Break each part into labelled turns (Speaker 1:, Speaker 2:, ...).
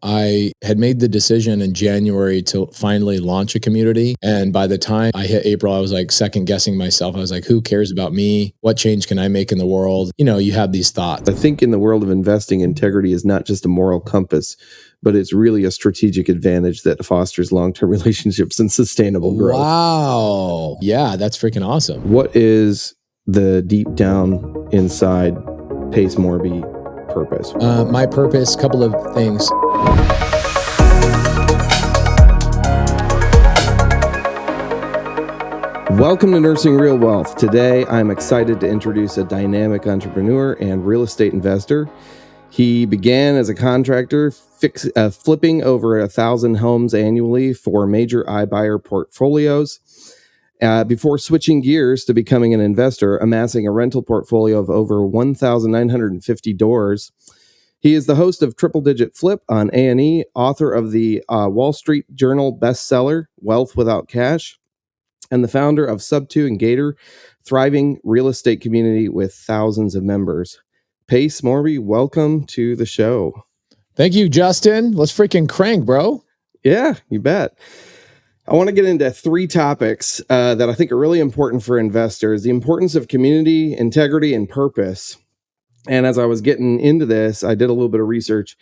Speaker 1: I had made the decision in January to finally launch a community. And by the time I hit April, I was like second guessing myself. I was like, who cares about me? What change can I make in the world? You have these thoughts.
Speaker 2: I think in the world of investing, integrity is not just a moral compass, but it's really a strategic advantage that fosters long-term relationships and sustainable growth.
Speaker 1: Wow. Yeah, that's freaking awesome.
Speaker 2: What is the deep down inside Pace Morby purpose?
Speaker 1: My purpose, couple of things.
Speaker 2: Welcome to Nursing Real Wealth. Today, I'm excited to introduce a dynamic entrepreneur and real estate investor. He began as a contractor, flipping over 1,000 homes annually for major iBuyer portfolios, before switching gears to becoming an investor, amassing a rental portfolio of over 1,950 doors. He is the host of Triple Digit Flip on A&E, author of the Wall Street Journal bestseller, Wealth Without Cash, and the founder of Subto and Gator, thriving real estate community with thousands of members. Pace Morby, welcome to the show.
Speaker 1: Thank you, Justin. Let's freaking crank, bro.
Speaker 2: Yeah, you bet. I want to get into three topics that I think are really important for investors: the importance of community, integrity, and purpose. And as I was getting into this, I did a little bit of research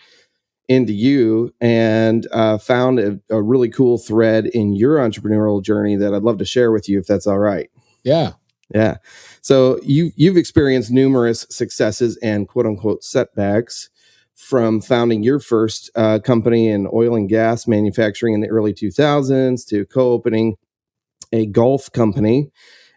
Speaker 2: into you and found a really cool thread in your entrepreneurial journey that I'd love to share with you, if that's all right.
Speaker 1: Yeah.
Speaker 2: Yeah. So you've experienced numerous successes and quote unquote setbacks, from founding your first company in oil and gas manufacturing in the early 2000s to co-opening a golf company,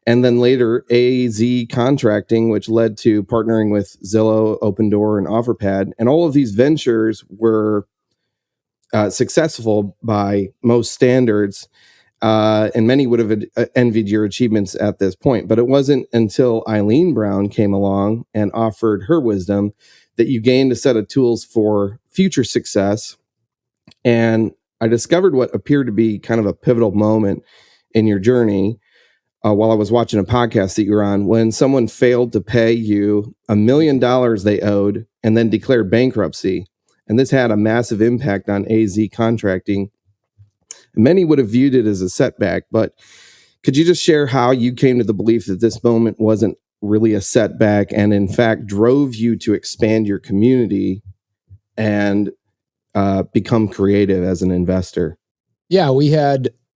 Speaker 2: and then later AZ Contracting, which led to partnering with Zillow, Opendoor, and OfferPad. And all of these ventures were successful by most standards, and many would have envied your achievements at this point. But it wasn't until Eileen Brown came along and offered her wisdom that you gained a set of tools for future success. And I discovered what appeared to be kind of a pivotal moment in your journey while I was watching a podcast that you were on, when someone failed to pay you $1 million they owed and then declared bankruptcy. And this had a massive impact on AZ Contracting. Many would have viewed it as a setback, but could you just share how you came to the belief that this moment wasn't really a setback and in fact drove you to expand your community and become creative as an investor?
Speaker 1: Yeah,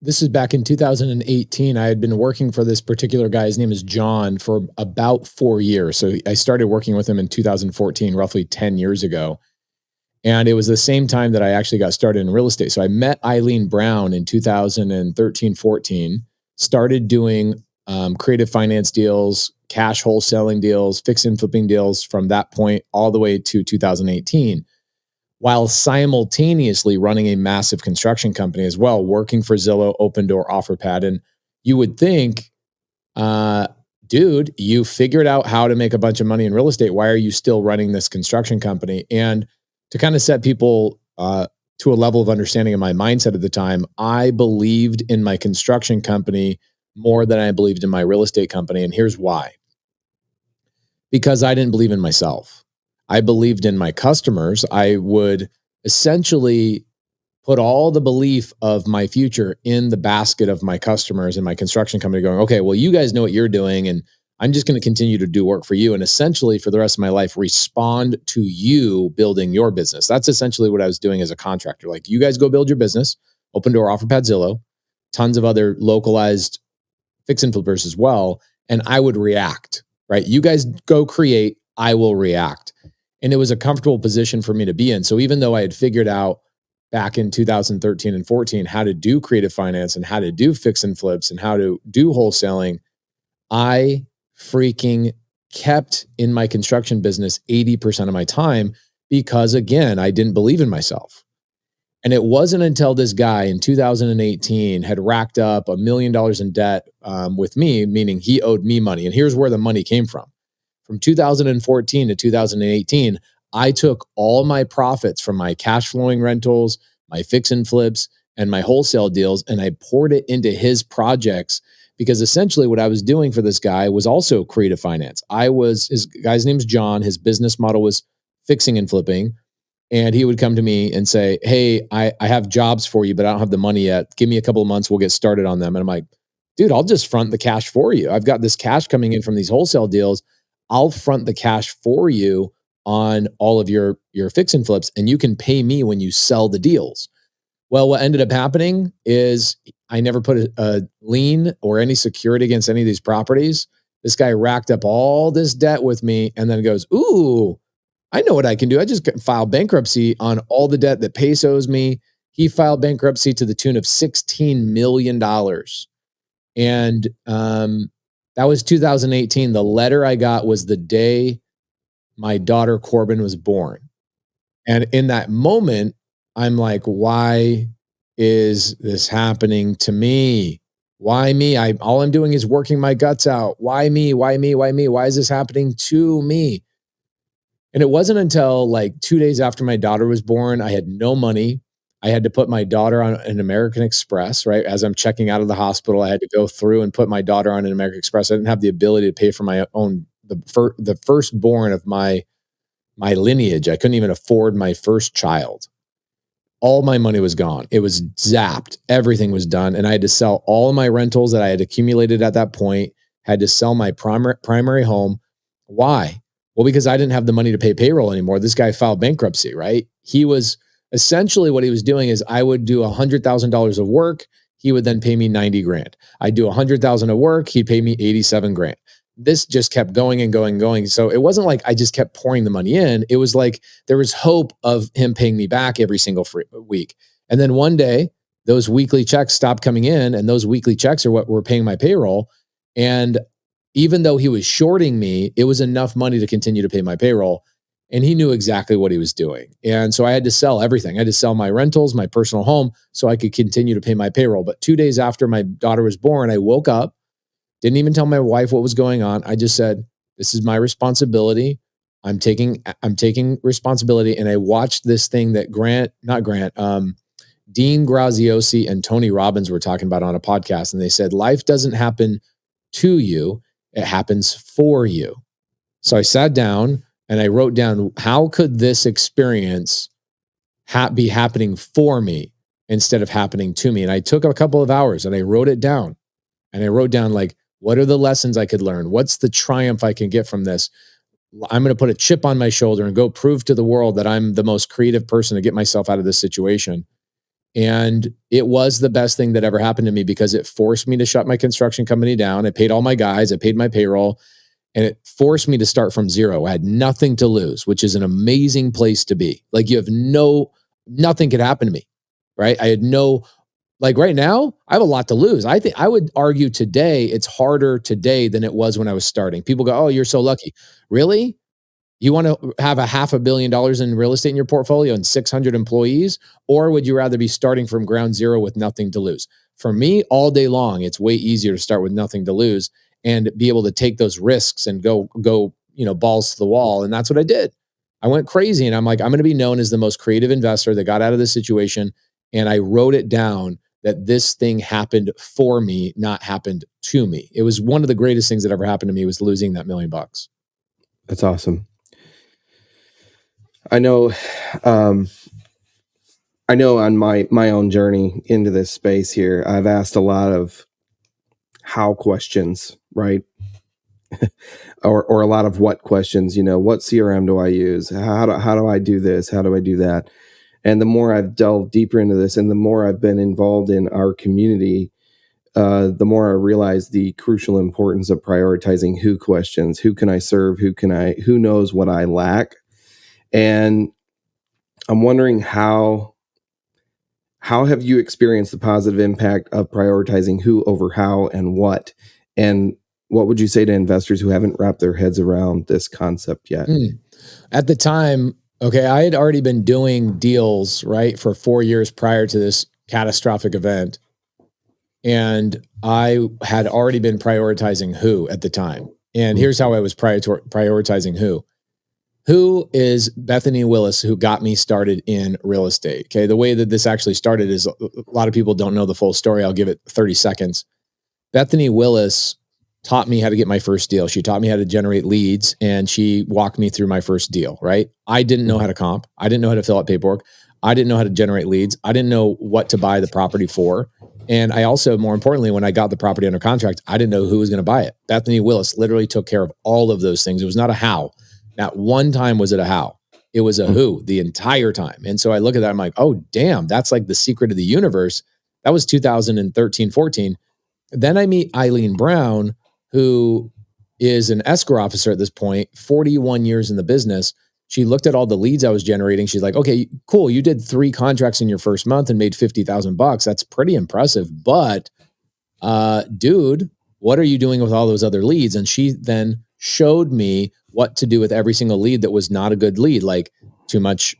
Speaker 1: this is back in 2018. I had been working for this particular guy. His name is John, for about 4 years. So I started working with him in 2014, roughly 10 years ago. And it was the same time that I actually got started in real estate. So I met Eileen Brown in 2013, 14, started doing creative finance deals, cash wholesaling deals, fix and flipping deals from that point all the way to 2018, while simultaneously running a massive construction company as well, working for Zillow, Opendoor, OfferPad. And you would think, dude, you figured out how to make a bunch of money in real estate. Why are you still running this construction company? And to kind of set people to a level of understanding of my mindset at the time, I believed in my construction company more than I believed in my real estate company. And here's why. Because I didn't believe in myself. I believed in my customers. I would essentially put all the belief of my future in the basket of my customers and my construction company, going, okay, well, you guys know what you're doing, and I'm just going to continue to do work for you. And essentially for the rest of my life, respond to you building your business. That's essentially what I was doing as a contractor. Like, you guys go build your business, Opendoor, OfferPad, Zillow, tons of other localized fix and flippers as well. And I would react, right? You guys go create, I will react. And it was a comfortable position for me to be in. So even though I had figured out back in 2013 and 14 how to do creative finance and how to do fix and flips and how to do wholesaling, I freaking kept in my construction business 80% of my time because, again, I didn't believe in myself. And it wasn't until this guy in 2018 had racked up $1 million in debt with me, meaning he owed me money. And here's where the money came from. From 2014 to 2018, I took all my profits from my cash flowing rentals, my fix and flips, and my wholesale deals, and I poured it into his projects, because essentially what I was doing for this guy was also creative finance. His guy's name's John. His business model was fixing and flipping. And he would come to me and say, hey, I have jobs for you, but I don't have the money yet. Give me a couple of months. We'll get started on them. And I'm like, dude, I'll just front the cash for you. I've got this cash coming in from these wholesale deals. I'll front the cash for you on all of your fix and flips, and you can pay me when you sell the deals. Well, what ended up happening is I never put a lien or any security against any of these properties. This guy racked up all this debt with me and then goes, ooh, I know what I can do. I just filed bankruptcy on all the debt that Pace owes me. He filed bankruptcy to the tune of $16 million. And that was 2018. The letter I got was the day my daughter Corbin was born. And in that moment, I'm like, why is this happening to me? Why me? All I'm doing is working my guts out. Why me? Why me? Why me? Why is this happening to me? And it wasn't until like 2 days after my daughter was born, I had no money. I had to put my daughter on an American Express, right? As I'm checking out of the hospital, I had to go through and put my daughter on an American Express. I didn't have the ability to pay for my own, the firstborn of my lineage. I couldn't even afford my first child. All my money was gone. It was zapped. Everything was done. And I had to sell all of my rentals that I had accumulated at that point, had to sell my primary home. Why? Well, because I didn't have the money to pay payroll anymore. This guy filed bankruptcy, right? He was essentially what he was doing is I would do $100,000 of work. He would then pay me 90 grand. I'd do 100,000 of work. He'd pay me 87 grand. This just kept going and going and going. So it wasn't like I just kept pouring the money in. It was like there was hope of him paying me back every single week. And then one day, those weekly checks stopped coming in, and those weekly checks are what were paying my payroll. And even though he was shorting me, it was enough money to continue to pay my payroll. And he knew exactly what he was doing. And so I had to sell everything. I had to sell my rentals, my personal home, so I could continue to pay my payroll. But 2 days after my daughter was born, I woke up, didn't even tell my wife what was going on. I just said, this is my responsibility. I'm taking responsibility. And I watched this thing that Dean Graziosi and Tony Robbins were talking about on a podcast. And they said, life doesn't happen to you. It happens for you. So I sat down and I wrote down, how could this experience be happening for me instead of happening to me? And I took a couple of hours and I wrote it down. And I wrote down, like, what are the lessons I could learn? What's the triumph I can get from this? I'm going to put a chip on my shoulder and go prove to the world that I'm the most creative person to get myself out of this situation. And it was the best thing that ever happened to me because it forced me to shut my construction company down. I paid all my guys, I paid my payroll, and it forced me to start from zero. I had nothing to lose, which is an amazing place to be. Like, you have nothing could happen to me, right? I had like right now, I have a lot to lose. I think I would argue today, it's harder today than it was when I was starting. People go, oh, you're so lucky. Really? You want to have a $500 million in real estate in your portfolio and 600 employees? Or would you rather be starting from ground zero with nothing to lose? For me, all day long, it's way easier to start with nothing to lose and be able to take those risks and go, balls to the wall. And that's what I did. I went crazy and I'm like, I'm going to be known as the most creative investor that got out of this situation. And I wrote it down that this thing happened for me, not happened to me. It was one of the greatest things that ever happened to me was losing that $1 million.
Speaker 2: That's awesome. I know on my own journey into this space here, I've asked a lot of how questions, right? or a lot of what questions, what CRM do I use? How do I do this? How do I do that? And the more I've delved deeper into this and the more I've been involved in our community, the more I realize the crucial importance of prioritizing who questions, who can I serve, who knows what I lack. And I'm wondering how have you experienced the positive impact of prioritizing who over how and what? And what would you say to investors who haven't wrapped their heads around this concept yet?
Speaker 1: At the time, okay, I had already been doing deals, right, for 4 years prior to this catastrophic event. And I had already been prioritizing who at the time. And here's how I was prioritizing who. Who is Bethany Willis, who got me started in real estate? Okay, the way that this actually started is a lot of people don't know the full story. I'll give it 30 seconds. Bethany Willis taught me how to get my first deal. She taught me how to generate leads, and she walked me through my first deal, right? I didn't know how to comp. I didn't know how to fill out paperwork. I didn't know how to generate leads. I didn't know what to buy the property for. And I also, more importantly, when I got the property under contract, I didn't know who was going to buy it. Bethany Willis literally took care of all of those things. It was not a how. Not one time was it a how. It was a who the entire time. And so I look at that, I'm like, oh, damn, that's like the secret of the universe. That was 2013, 14. Then I meet Eileen Brown, who is an escrow officer at this point, 41 years in the business. She looked at all the leads I was generating. She's like, okay, cool. You did 3 contracts in your first month and made $50,000. That's pretty impressive. But dude, what are you doing with all those other leads? And she then showed me what to do with every single lead that was not a good lead, like too much,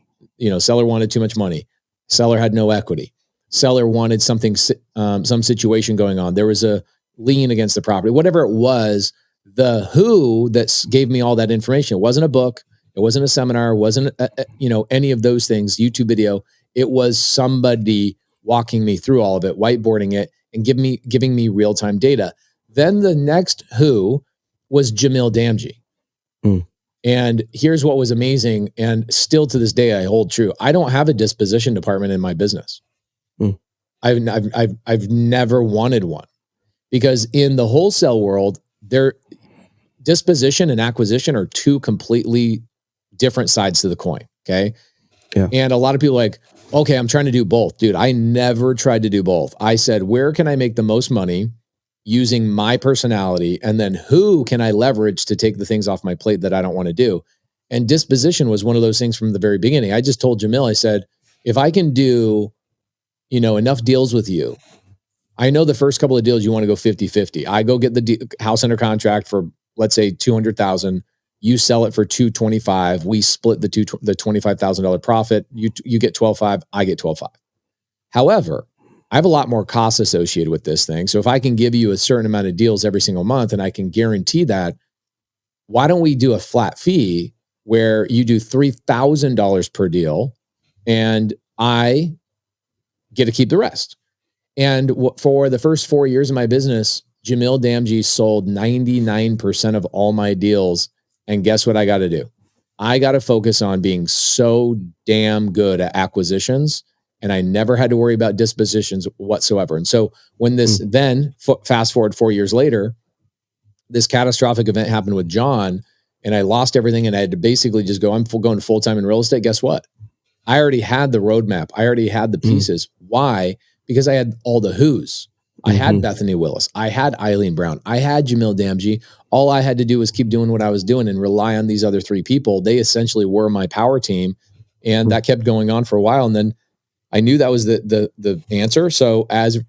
Speaker 1: seller wanted too much money. Seller had no equity. Seller wanted something, some situation going on. There was a lien against the property, whatever it was. The who that gave me all that information. It wasn't a book. It wasn't a seminar. It wasn't, any of those things, YouTube video. It was somebody walking me through all of it, whiteboarding it, and giving me real-time data. Then the next who was Jamil Damji. And here's what was amazing, and still to this day I hold true. I don't have a disposition department in my business. I've never wanted one, because in the wholesale world, disposition and acquisition are 2 completely different sides to the coin. Okay.
Speaker 2: Yeah.
Speaker 1: And a lot of people are like, okay, I'm trying to do both. Dude, I never tried to do both. I said, where can I make the most money using my personality? And then who can I leverage to take the things off my plate that I don't want to do? And disposition was one of those things from the very beginning. I just told Jamil, I said, if I can do, enough deals with you, I know the first couple of deals you want to go 50-50. I go get the house under contract for, let's say, $200,000. You sell it for $225,000. We split the $25,000 profit. You get $12,500. I get $12,500. However, I have a lot more costs associated with this thing. So if I can give you a certain amount of deals every single month and I can guarantee that, why don't we do a flat fee where you do $3,000 per deal and I get to keep the rest? And for the first 4 years of my business, Jamil Damji sold 99% of all my deals. And guess what I got to do? I got to focus on being so damn good at acquisitions, and I never had to worry about dispositions whatsoever. And so when this then fast forward 4 years later, this catastrophic event happened with John, and I lost everything, and I had to basically just go, I'm going full-time in real estate. Guess what? I already had the roadmap. I already had the pieces. Why? Because I had all the who's. I had Bethany Willis. I had Eileen Brown. I had Jamil Damji. All I had to do was keep doing what I was doing and rely on these other 3 people. They essentially were my power team. And that kept going on for a while. And then I knew that was the answer. So as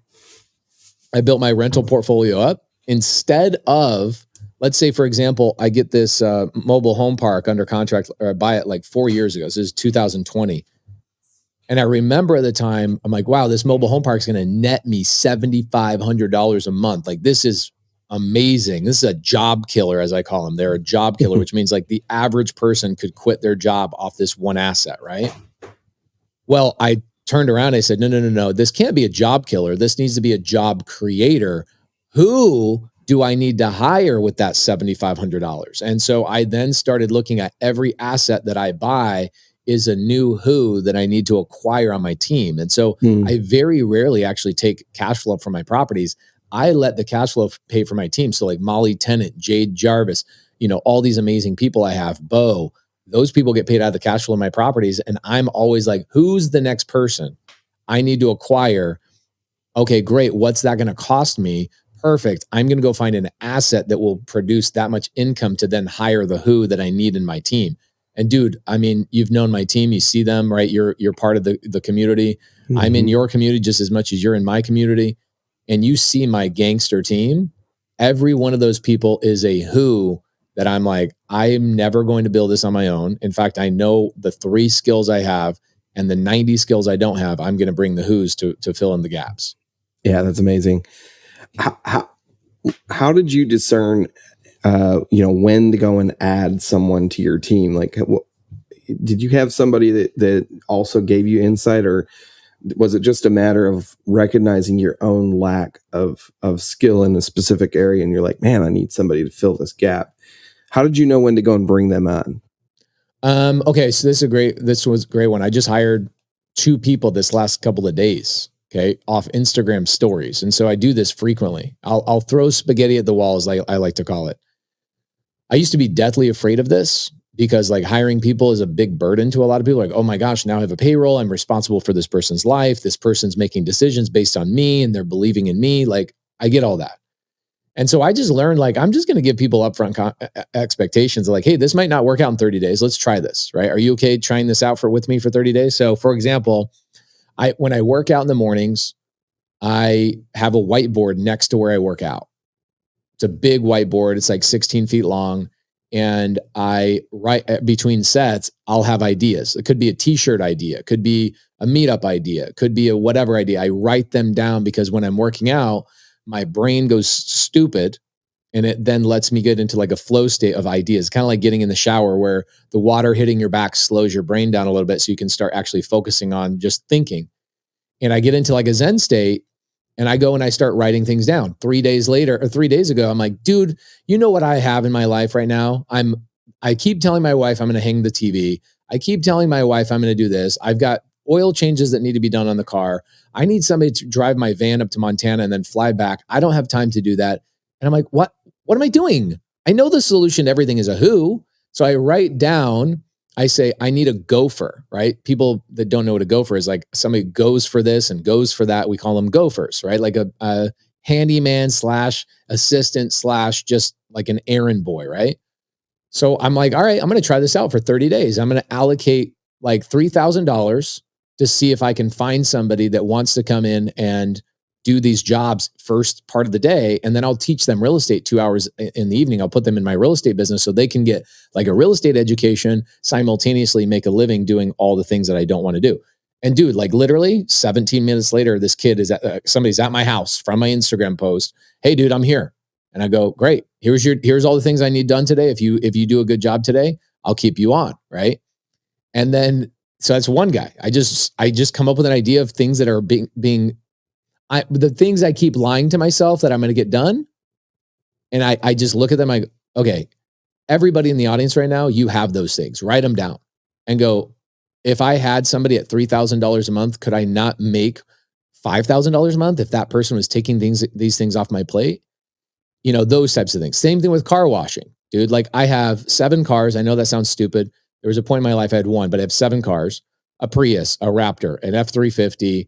Speaker 1: I built my rental portfolio up, instead of, let's say, for example, I get this mobile home park under contract, or I buy it like 4 years ago. So this is 2020. And I remember at the time, I'm like, wow, this mobile home park is going to net me $7,500 a month. Like, this is amazing. This is a job killer, as I call them. They're a job killer, which means like the average person could quit their job off this one asset, right? Well, I turned around and I said, no. This can't be a job killer. This needs to be a job creator. Who do I need to hire with that $7,500? And so I then started looking at every asset that I buy is a new who that I need to acquire on my team. And so I very rarely actually take cash flow from my properties. I let the cash flow pay for my team. So like Molly Tennant, Jade Jarvis, all these amazing people I have, Bo, those people get paid out of the cash flow of my properties. And I'm always like, who's the next person I need to acquire? Okay, great. What's that going to cost me? Perfect. I'm going to go find an asset that will produce that much income to then hire the who that I need in my team. And dude, I mean, you've known my team, you see them, right? You're part of the community. I'm in your community just as much as you're in my community. And you see my gangster team. Every one of those people is a who that I'm like, I'm never going to build this on my own. In fact, I know the 3 skills I have and the 90 skills I don't have. I'm going to bring the who's to fill in the gaps.
Speaker 2: Yeah, that's amazing. How did you discern when to go and add someone to your team? Like, did you have somebody that also gave you insight, or was it just a matter of recognizing your own lack of skill in a specific area, and you're like, man, I need somebody to fill this gap? How did you know when to go and bring them on?
Speaker 1: Okay, so this was a great one. I just hired 2 people this last couple of days, okay, off Instagram stories. And so I do this frequently. I'll throw spaghetti at the wall, as I like to call it. I used to be deathly afraid of this because like hiring people is a big burden to a lot of people. Like, oh my gosh, now I have a payroll. I'm responsible for this person's life. This person's making decisions based on me and they're believing in me. Like, I get all that. And so I just learned, like, I'm just going to give people upfront expectations of like, hey, this might not work out in 30 days. Let's try this, right? Are you okay trying this out with me for 30 days? So for example, when I work out in the mornings, I have a whiteboard next to where I work out. It's a big whiteboard. It's like 16 feet long. And I write between sets, I'll have ideas. It could be a t-shirt idea. It could be a meetup idea. It could be a whatever idea. I write them down because when I'm working out, my brain goes stupid and it then lets me get into like a flow state of ideas, kind of like getting in the shower where the water hitting your back slows your brain down a little bit so you can start actually focusing on just thinking. And I get into like a Zen state and I go and I start writing things down. 3 days later or 3 days ago, I'm like, dude, you know what I have in my life right now? I keep telling my wife I'm going to hang the TV. I keep telling my wife I'm going to do this. I've got oil changes that need to be done on the car. I need somebody to drive my van up to Montana and then fly back. I don't have time to do that. And I'm like, what am I doing? I know the solution to everything is a who. So I write down, I say, I need a gopher, right? People that don't know what a gopher is, like somebody goes for this and goes for that. We call them gophers, right? Like a handyman / assistant / just like an errand boy, right? So I'm like, all right, I'm going to try this out for 30 days. I'm going to allocate like $3,000 to see if I can find somebody that wants to come in and do these jobs first part of the day. And then I'll teach them real estate 2 hours in the evening. I'll put them in my real estate business so they can get like a real estate education, simultaneously make a living doing all the things that I don't want to do. And dude, like literally 17 minutes later, this kid is somebody's at my house from my Instagram post. Hey dude, I'm here. And I go, great. Here's all the things I need done today. If you do a good job today, I'll keep you on. Right. And then, so that's one guy. I just come up with an idea of things that are the things I keep lying to myself that I'm going to get done. And I just look at them. I go, okay, everybody in the audience right now, you have those things, write them down and go, if I had somebody at $3,000 a month, could I not make $5,000 a month if that person was taking these things off my plate? You know, those types of things. Same thing with car washing, dude. Like I have 7 cars. I know that sounds stupid. There was a point in my life I had 1, but I have 7 cars, a Prius, a Raptor, an F350,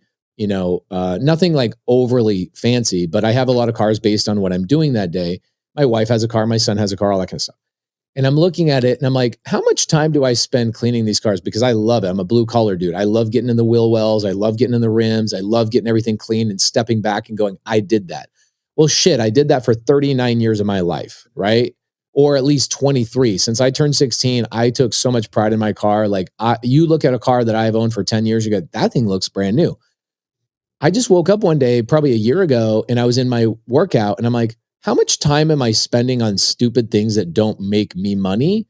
Speaker 1: nothing like overly fancy, but I have a lot of cars based on what I'm doing that day. My wife has a car, my son has a car, all that kind of stuff. And I'm looking at it and I'm like, how much time do I spend cleaning these cars? Because I love it. I'm a blue collar dude. I love getting in the wheel wells. I love getting in the rims. I love getting everything clean and stepping back and going, I did that. Well, shit, I did that for 39 years of my life, right? Or at least 23. Since I turned 16, I took so much pride in my car. Like you look at a car that I've owned for 10 years, you go, that thing looks brand new. I just woke up one day, probably a year ago, and I was in my workout and I'm like, how much time am I spending on stupid things that don't make me money?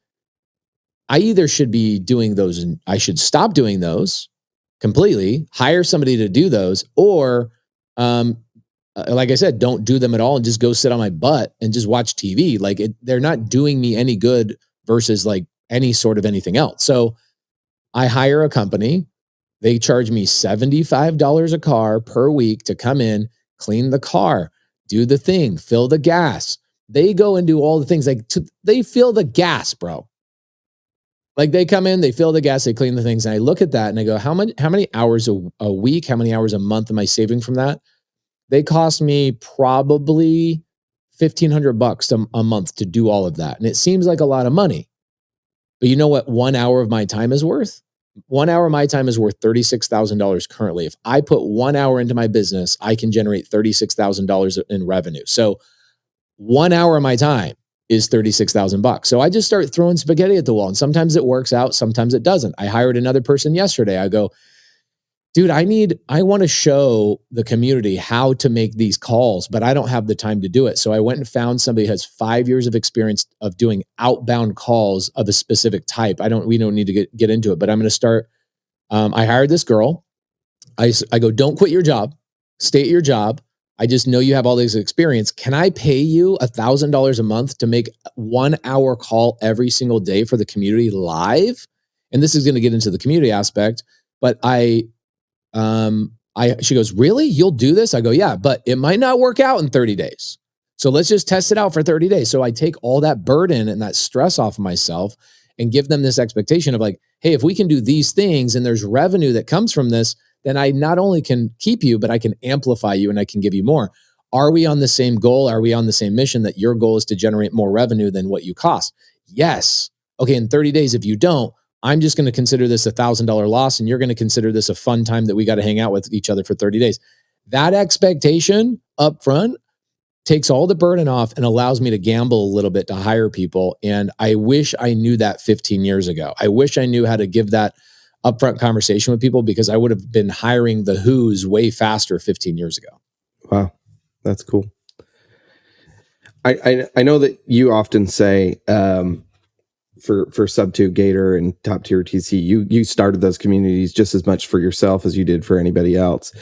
Speaker 1: I either should be doing those and I should stop doing those completely, hire somebody to do those, or like I said, don't do them at all and just go sit on my butt and just watch TV. Like they're not doing me any good versus like any sort of anything else. So I hire a company. They charge me $75 a car per week to come in, clean the car, do the thing, fill the gas. They go and do all the things they fill the gas, bro. Like they come in, they fill the gas, they clean the things. And I look at that and I go, how many hours a week, how many hours a month am I saving from that? They cost me probably $1,500 a month to do all of that. And it seems like a lot of money. But you know what 1 hour of my time is worth? 1 hour of my time is worth $36,000 currently. If I put 1 hour into my business, I can generate $36,000 in revenue. So 1 hour of my time is $36,000. So I just start throwing spaghetti at the wall. And sometimes it works out, sometimes it doesn't. I hired another person yesterday. I go, dude, I want to show the community how to make these calls, but I don't have the time to do it. So I went and found somebody who has 5 years of experience of doing outbound calls of a specific type. We don't need to get into it, but I'm going to start. I hired this girl I go, don't quit your job, stay at your job. I just know you have all this experience. Can I pay you $1,000 a month to make 1 hour call every single day for the community live? And this is going to get into the community aspect, but she goes, really? You'll do this? I go, yeah, but it might not work out in 30 days. So let's just test it out for 30 days. So I take all that burden and that stress off of myself and give them this expectation of like, hey, if we can do these things and there's revenue that comes from this, then I not only can keep you, but I can amplify you and I can give you more. Are we on the same goal? Are we on the same mission that your goal is to generate more revenue than what you cost? Yes. Okay, in 30 days, if you don't, I'm just going to consider this $1,000 loss and you're going to consider this a fun time that we got to hang out with each other for 30 days. That expectation up front takes all the burden off and allows me to gamble a little bit to hire people. And I wish I knew that 15 years ago. I wish I knew how to give that upfront conversation with people because I would have been hiring the who's way faster 15 years ago.
Speaker 2: Wow. That's cool. I know that you often say, for Subto, Gator, and Top Tier TC, you started those communities just as much for yourself as you did for anybody else.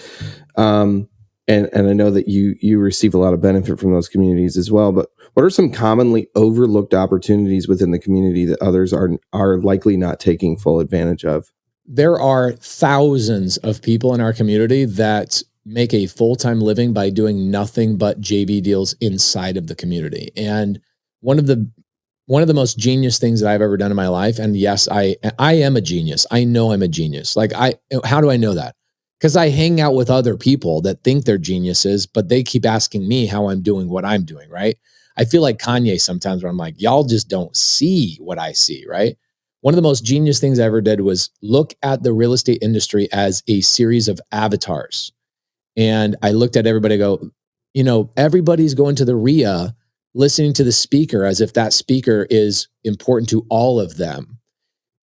Speaker 2: And I know that you receive a lot of benefit from those communities as well. But what are some commonly overlooked opportunities within the community that others are likely not taking full advantage of?
Speaker 1: There are thousands of people in our community that make a full-time living by doing nothing but JV deals inside of the community. And one of the most genius things that I've ever done in my life, and yes, I am a genius. I know I'm a genius. How do I know that? Because I hang out with other people that think they're geniuses, but they keep asking me how I'm doing what I'm doing, right? I feel like Kanye sometimes where I'm like, y'all just don't see what I see, right? One of the most genius things I ever did was look at the real estate industry as a series of avatars. And I looked at everybody and go, everybody's going to the RIA listening to the speaker as if that speaker is important to all of them.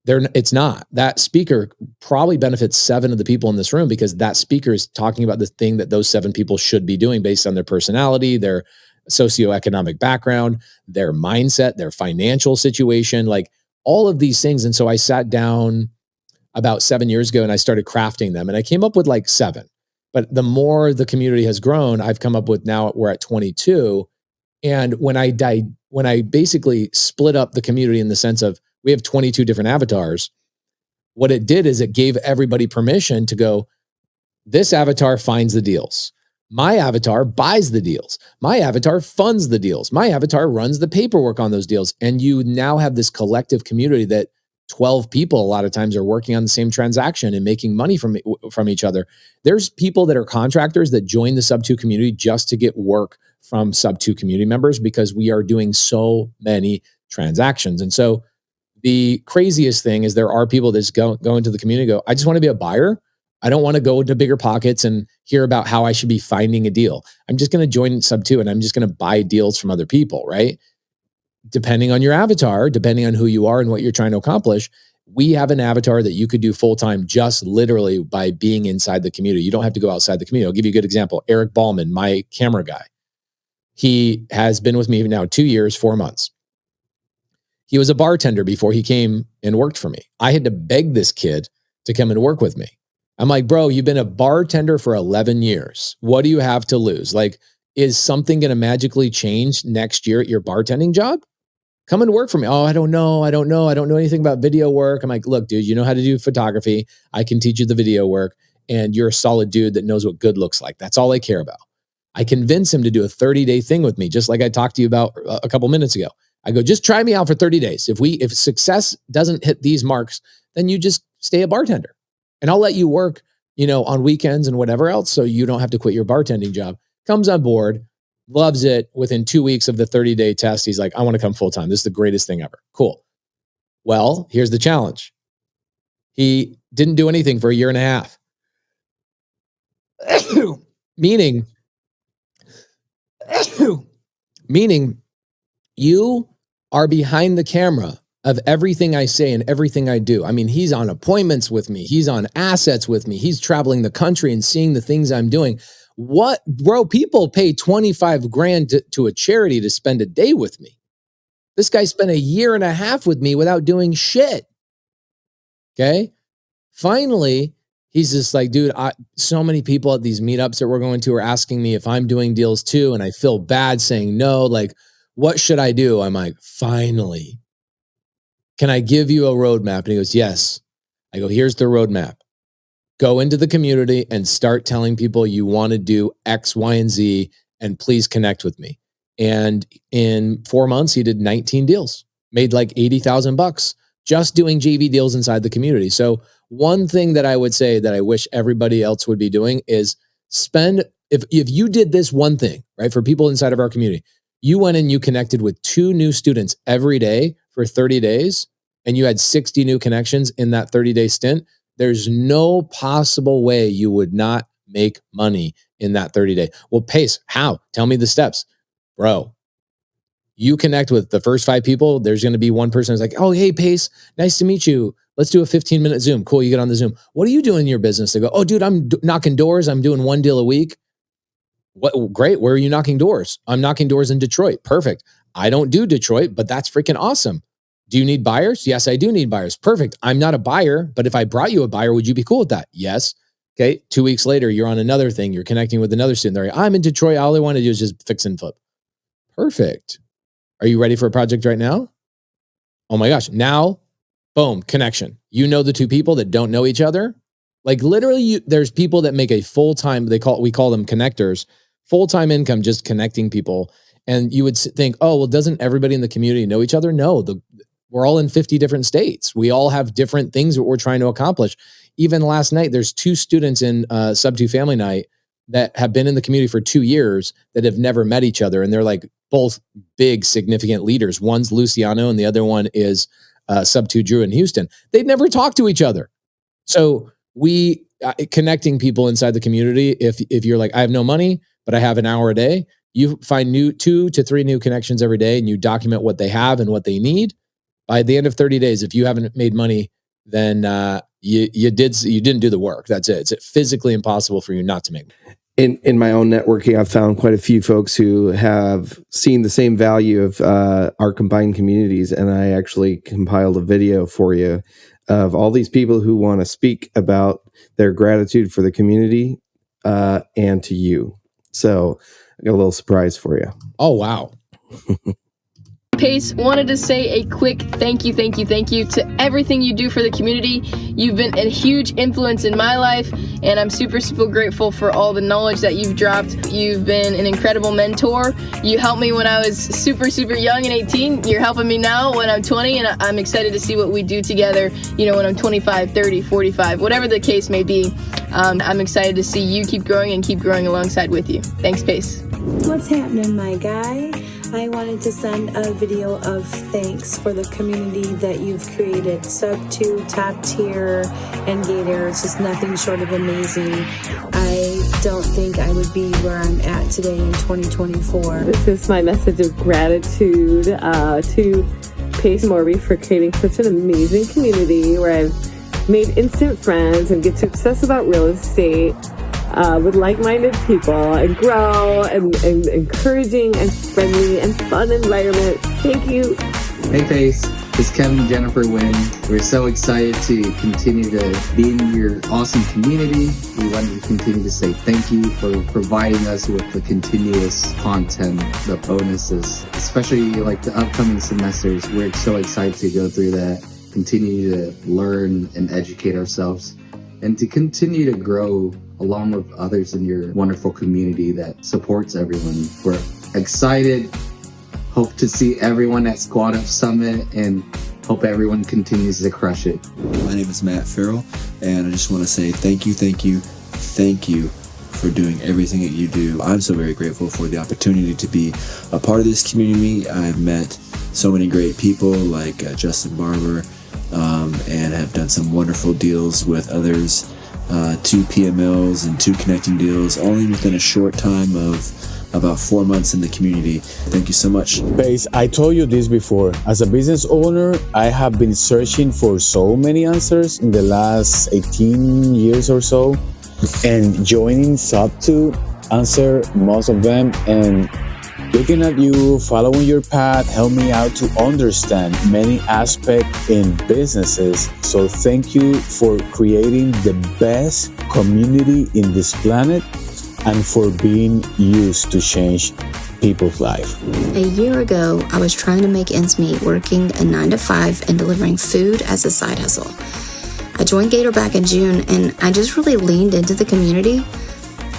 Speaker 1: It's not. That speaker probably benefits 7 of the people in this room because that speaker is talking about the thing that those 7 people should be doing based on their personality, their socioeconomic background, their mindset, their financial situation, like all of these things. And so I sat down about 7 years ago and I started crafting them and I came up with like 7. But the more the community has grown, I've come up with now we're at 22. And when I basically split up the community in the sense of we have 22 different avatars, what it did is it gave everybody permission to go, this avatar finds the deals. My avatar buys the deals. My avatar funds the deals. My avatar runs the paperwork on those deals. And you now have this collective community that 12 people a lot of times are working on the same transaction and making money from each other. There's people that are contractors that join the Subto community just to get work from Subto community members because we are doing so many transactions. And so the craziest thing is there are people that just go into the community and go, I just want to be a buyer. I don't want to go into bigger pockets and hear about how I should be finding a deal. I'm just going to join Subto and I'm just going to buy deals from other people, right? Depending on your avatar, depending on who you are and what you're trying to accomplish, we have an avatar that you could do full-time just literally by being inside the community. You don't have to go outside the community. I'll give you a good example. Eric Ballman, my camera guy. He has been with me now 2 years, 4 months. He was a bartender before he came and worked for me. I had to beg this kid to come and work with me. I'm like, bro, you've been a bartender for 11 years. What do you have to lose? Like, is something going to magically change next year at your bartending job? Come and work for me. Oh, I don't know. I don't know anything about video work. I'm like, look, dude, you know how to do photography. I can teach you the video work. And you're a solid dude that knows what good looks like. That's all I care about. I convince him to do a 30-day thing with me, just like I talked to you about a couple minutes ago. I go, just try me out for 30 days. If success doesn't hit these marks, then you just stay a bartender. And I'll let you work, on weekends and whatever else, so you don't have to quit your bartending job. Comes on board, loves it. Within 2 weeks of the 30-day test, he's like, I want to come full time. This is the greatest thing ever. Cool. Well, here's the challenge. He didn't do anything for a year and a half. Meaning you are behind the camera of everything I say and everything I do. I mean, he's on appointments with me. He's on assets with me. He's traveling the country and seeing the things I'm doing. What, bro, people pay 25 grand to a charity to spend a day with me. This guy spent a year and a half with me without doing shit. Okay. Finally, he's just like, dude, so many people at these meetups that we're going to are asking me if I'm doing deals too. And I feel bad saying no. Like, what should I do? I'm like, finally, can I give you a roadmap? And he goes, yes. I go, here's the roadmap. Go into the community and start telling people you want to do X, Y, and Z, and please connect with me. And in 4 months, he did 19 deals, made like $80,000 just doing JV deals inside the community. So one thing that I would say that I wish everybody else would be doing is spend, if you did this one thing, right, for people inside of our community, you went and you connected with 2 new students every day for 30 days, and you had 60 new connections in that 30-day stint, there's no possible way you would not make money in that 30-day. Well, Pace, how? Tell me the steps. Bro, you connect with the first 5 people, there's going to be one person who's like, oh, hey, Pace, nice to meet you. Let's do a 15-minute Zoom. Cool, you get on the Zoom. What are you doing in your business? They go, oh, dude, I'm knocking doors. I'm doing 1 deal a week. What? Great. Where are you knocking doors? I'm knocking doors in Detroit. Perfect. I don't do Detroit, but that's freaking awesome. Do you need buyers? Yes, I do need buyers. Perfect. I'm not a buyer, but if I brought you a buyer, would you be cool with that? Yes. Okay. 2 weeks later, you're on another thing. You're connecting with another student. They're like, I'm in Detroit. All I want to do is just fix and flip. Perfect. Are you ready for a project right now? Oh my gosh. Now, boom, connection. You know the 2 people that don't know each other. Like literally, there's people that make a full-time, we call them connectors, full-time income just connecting people. And you would think, oh, well, doesn't everybody in the community know each other? No, we're all in 50 different states. We all have different things that we're trying to accomplish. Even last night, there's 2 students in Subto Family Night that have been in the community for 2 years that have never met each other. And they're like both big, significant leaders. One's Luciano and the other one is Subto Drew in Houston. They'd never talked to each other. So we connecting people inside the community. If you're like, I have no money, but I have an hour a day, you find 2 to 3 new connections every day and you document what they have and what they need. By the end of 30 days, if you haven't made money, then you didn't do the work. That's it. It's physically impossible for you not to make money.
Speaker 2: In my own networking, I've found quite a few folks who have seen the same value of our combined communities, and I actually compiled a video for you of all these people who want to speak about their gratitude for the community and to you. So I got a little surprise for you.
Speaker 1: Oh, wow.
Speaker 3: Pace, wanted to say a quick thank you to everything you do for the community. You've been a huge influence in my life, and I'm super grateful for all the knowledge that you've dropped. You've been an incredible mentor. You helped me when I was super young and 18. You're helping me now when I'm 20, and I'm excited to see what we do together, when I'm 25, 30, 45, whatever the case may be. I'm excited to see you keep growing and keep growing alongside with you. Thanks, Pace.
Speaker 4: What's happening, my guy? I wanted to send a video of thanks for the community that you've created. Subto, Top Tier, and Gator. It's just nothing short of amazing. I don't think I would be where I'm at today in 2024.
Speaker 5: This is my message of gratitude to Pace Morby for creating such an amazing community where I've made instant friends and get to obsess about real estate with like-minded people and grow and encouraging and friendly and fun environment. Thank you.
Speaker 6: Hey Pace, it's Kevin and Jennifer Wynn. We're so excited to continue to be in your awesome community. We wanted to continue to say thank you for providing us with the continuous content, the bonuses, especially like the upcoming semesters. We're so excited to go through that, continue to learn and educate ourselves, and to continue to grow along with others in your wonderful community that supports everyone. We're excited, hope to see everyone at Squad Up Summit, and hope everyone continues to crush it.
Speaker 7: My name is Matt Farrell, and I just want to say thank you for doing everything that you do. I'm so very grateful for the opportunity to be a part of this community. I've met so many great people like Justin Barber, and have done some wonderful deals with others. 2 PMLs and 2 connecting deals, only within a short time of about 4 months in the community. Thank you so much.
Speaker 8: Pace, I told you this before. As a business owner, I have been searching for so many answers in the last 18 years or so, and joining Subto answered most of them. And Looking at you, following your path, helped me out to understand many aspects in businesses. So thank you for creating the best community in this planet and for being used to change people's life.
Speaker 9: A year ago, I was trying to make ends meet working a 9-to-5 and delivering food as a side hustle. I joined Gator back in June and I just really leaned into the community.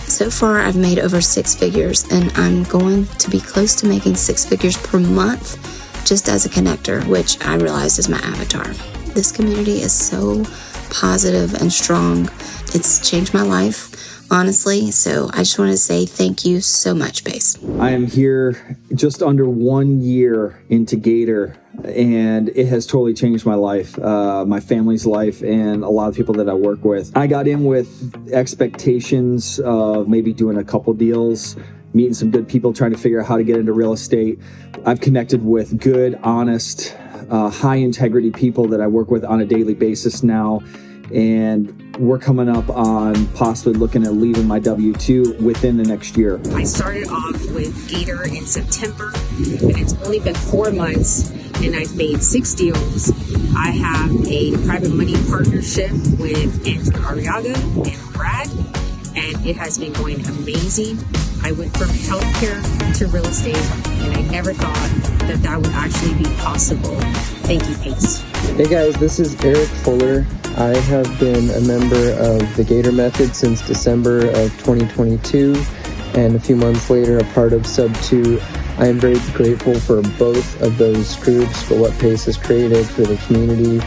Speaker 9: So far, I've made over 6 figures and I'm going to be close to making 6 figures per month just as a connector, which I realized is my avatar. This community is so positive and strong. It's changed my life, honestly, so I just want to say thank you so much, Pace.
Speaker 10: I am here just under 1 year into Gator, and it has totally changed my life, my family's life, and a lot of people that I work with. I got in with expectations of maybe doing a couple deals, meeting some good people, trying to figure out how to get into real estate. I've connected with good, honest, high integrity people that I work with on a daily basis now. And we're coming up on possibly looking at leaving my W-2 within the next year.
Speaker 11: I started off with Gator in September, and it's only been 4 months, and I've made 6 deals. I have a private money partnership with Andrew Arriaga and Brad, and it has been going amazing. I went from healthcare to real estate, and I never thought that that would actually be possible. Thank you, Pace.
Speaker 12: Hey guys, this is Eric Fuller. I have been a member of the Gator Method since December of 2022, and a few months later a part of Subto. I am very grateful for both of those groups, for what Pace has created for the community.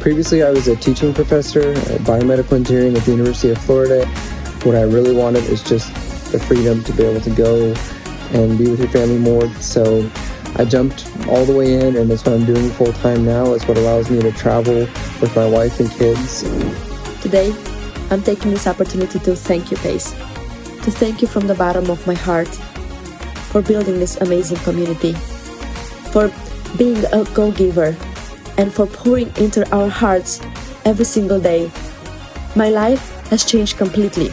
Speaker 12: Previously, I was a teaching professor at biomedical engineering at the University of Florida. What I really wanted is just the freedom to be able to go and be with your family more. So I jumped all the way in, and that's what I'm doing full time now. It's what allows me to travel with my wife and kids.
Speaker 13: Today, I'm taking this opportunity to thank you, Pace. To thank you from the bottom of my heart for building this amazing community, for being a go-giver, and for pouring into our hearts every single day. My life has changed completely,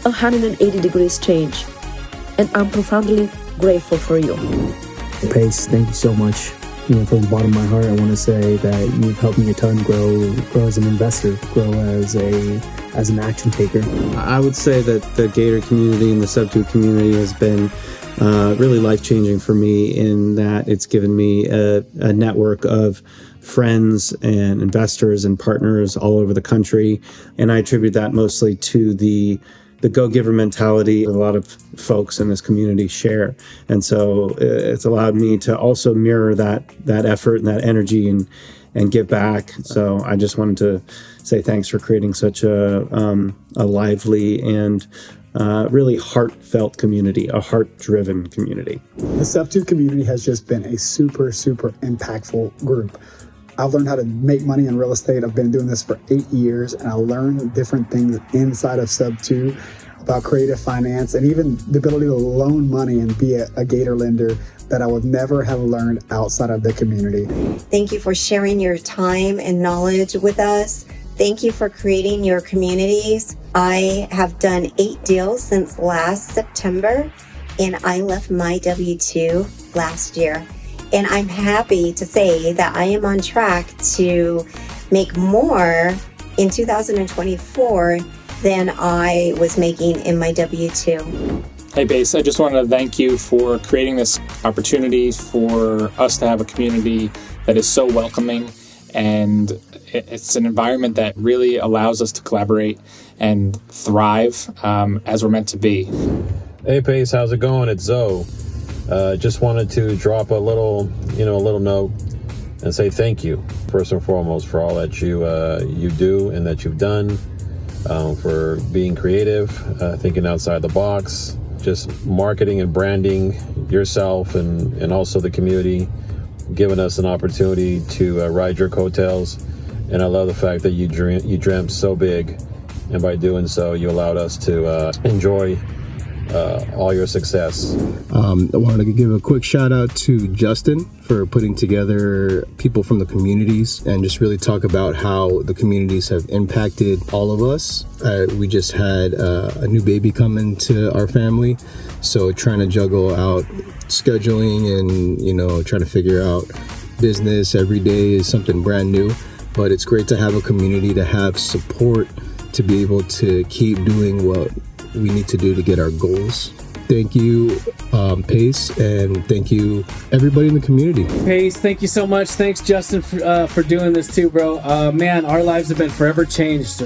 Speaker 13: 180 degrees change, and I'm profoundly grateful for you.
Speaker 14: Pace, thank you so much. From the bottom of my heart, I want to say that you've helped me a ton grow as an investor, grow as an action taker.
Speaker 15: I would say that the Gator community and the Subto community has been really life-changing for me in that it's given me a network of friends and investors and partners all over the country. And I attribute that mostly to the go-giver mentality that a lot of folks in this community share. And so it's allowed me to also mirror that effort and that energy and give back. So I just wanted to say thanks for creating such a lively and really heartfelt community, a heart-driven community.
Speaker 16: The Subto community has just been a super, super impactful group. I've learned how to make money in real estate. I've been doing this for 8 years, and I learned different things inside of Subto about creative finance and even the ability to loan money and be a Gator lender that I would never have learned outside of the community.
Speaker 17: Thank you for sharing your time and knowledge with us. Thank you for creating your communities. I have done 8 deals since last September, and I left my W-2 last year. And I'm happy to say that I am on track to make more in 2024 than I was making in my W-2.
Speaker 18: Hey Pace, I just wanted to thank you for creating this opportunity for us to have a community that is so welcoming, and it's an environment that really allows us to collaborate and thrive as we're meant to be.
Speaker 19: Hey Pace, how's it going? It's Zoe. Just wanted to drop a little note and say thank you, first and foremost, for all that you do and that you've done, for being creative, thinking outside the box, just marketing and branding yourself and also the community, giving us an opportunity to ride your coattails. And I love the fact that you dreamt so big, and by doing so, you allowed us to enjoy all your success.
Speaker 20: I wanted to give a quick shout out to Justin for putting together people from the communities and just really talk about how the communities have impacted all of us. We just had a new baby come into our family, so trying to juggle out scheduling and, you know, trying to figure out business every day is something brand new. But it's great to have a community to have support to be able to keep doing what we need to do to get our goals. Thank you, Pace, and thank you, everybody in the community.
Speaker 21: Pace, thank you so much. Thanks, Justin, for doing this too, bro. Man, our lives have been forever changed,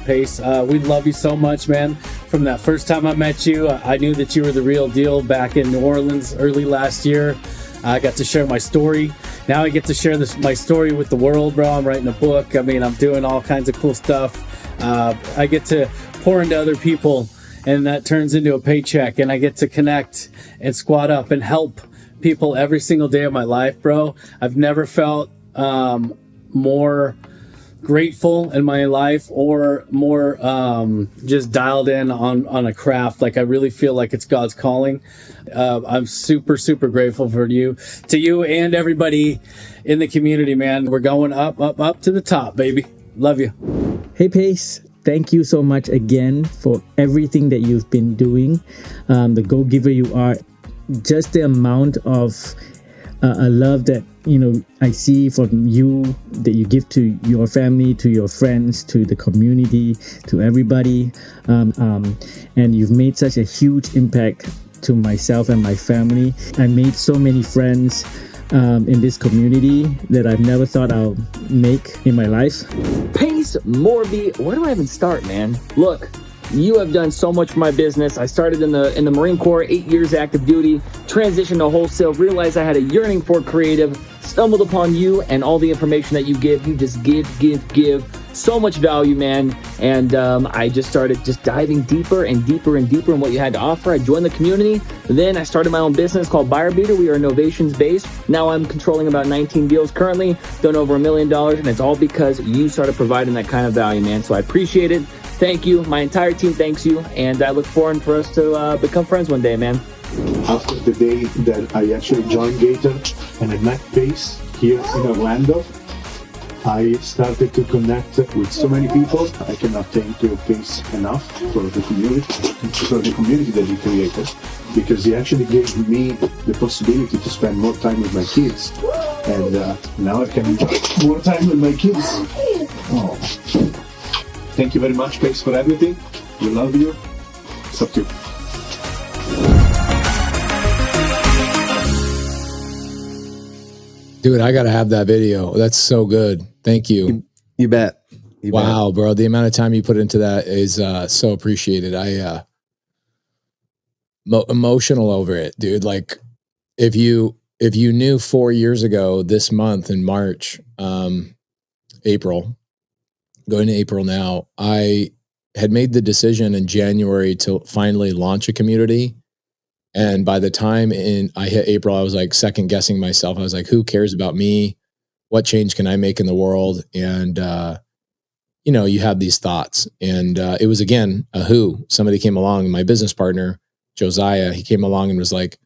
Speaker 21: Pace. We love you so much, man. From that first time I met you, I knew that you were the real deal back in New Orleans early last year. I got to share my story. Now I get to share my story with the world, bro. I'm writing a book. I mean, I'm doing all kinds of cool stuff. I get to pour into other people, and that turns into a paycheck, and I get to connect and squat up and help people every single day of my life, bro. I've never felt more grateful in my life or more just dialed in on a craft. Like, I really feel like it's God's calling. I'm super, super grateful to you and everybody in the community, man. We're going up, up, up to the top, baby. Love you.
Speaker 22: Hey, Pace. Thank you so much again for everything that you've been doing. The go-giver you are. Just the amount of a love that, you know, I see from you, that you give to your family, to your friends, to the community, to everybody. And you've made such a huge impact to myself and my family. I made so many friends in this community that I've never thought I'll make in my life.
Speaker 23: Pace Morby, where do I even start, man? Look, you have done so much for my business. I started in the Marine Corps, 8 years active duty, transitioned to wholesale, realized I had a yearning for creative, stumbled upon you and all the information that you give. You just give so much value, man. And I just started diving deeper and deeper and deeper in what you had to offer. I joined the community. Then I started my own business called Barber. We are innovations based. Now I'm controlling about 19 deals currently, done over $1 million, and it's all because you started providing that kind of value, man. So I appreciate it. Thank you. My entire team thanks you, and I look forward for us to become friends one day, man.
Speaker 24: After the day that I actually joined Gator and I met Pace here in Orlando, I started to connect with so many people. I cannot thank you, Pace, enough for the community that he created, because he actually gave me the possibility to spend more time with my kids, and now I can enjoy more time with my kids. Oh. Thank you very much, Pace, for everything. We love you. Subto.
Speaker 1: Dude, I got to have that video. That's so good. Thank you.
Speaker 2: You bet.
Speaker 1: Wow, bro. The amount of time you put into that is so appreciated. Emotional over it, dude. Like, if you knew 4 years ago this month in March, April, going to April now, I had made the decision in January to finally launch a community. And by the time I hit April, I was like second guessing myself. I was like, who cares about me? What change can I make in the world? And, you know, you have these thoughts, and it was, again, somebody came along, my business partner, Josiah, he came along and was like,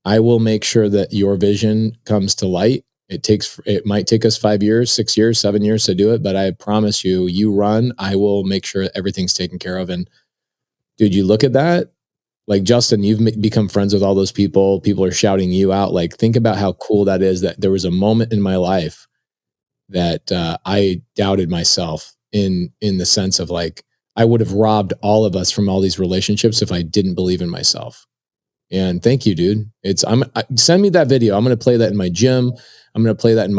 Speaker 1: I will make sure that your vision comes to light. It might take us 5 years, 6 years, 7 years to do it, but I promise you run, I will make sure everything's taken care of. And dude, you look at that, like, Justin, you've become friends with all those people. People are shouting you out. Like, think about how cool that is, that there was a moment in my life that I doubted myself in the sense of, like, I would have robbed all of us from all these relationships if I didn't believe in myself. And thank you, dude. Send me that video. I'm going to play that in my gym. I'm going to play that in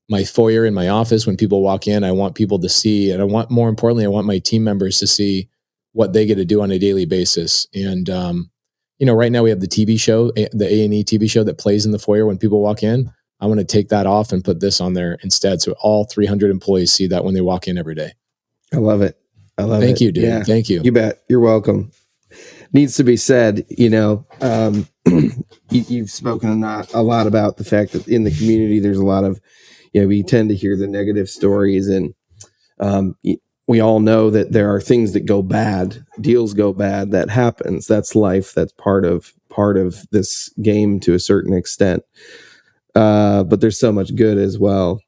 Speaker 1: my foyer in my office when people walk in. I want people to see, and more importantly, I want my team members to see what they get to do on a daily basis. And, you know, right now we have the TV show, the A&E TV show that plays in the foyer when people walk in. I want to take that off and put this on there instead, so all 300 employees see that when they walk in every day.
Speaker 2: I love it.
Speaker 1: Thank you, dude. Yeah. Thank you.
Speaker 2: You bet. You're welcome. Needs to be said, you know, you've spoken a lot about the fact that in the community, there's a lot of, you know, we tend to hear the negative stories. And one we all know that there are things that go bad, deals go bad. That happens. That's life. That's part of this game to a certain extent. But there's so much good as well.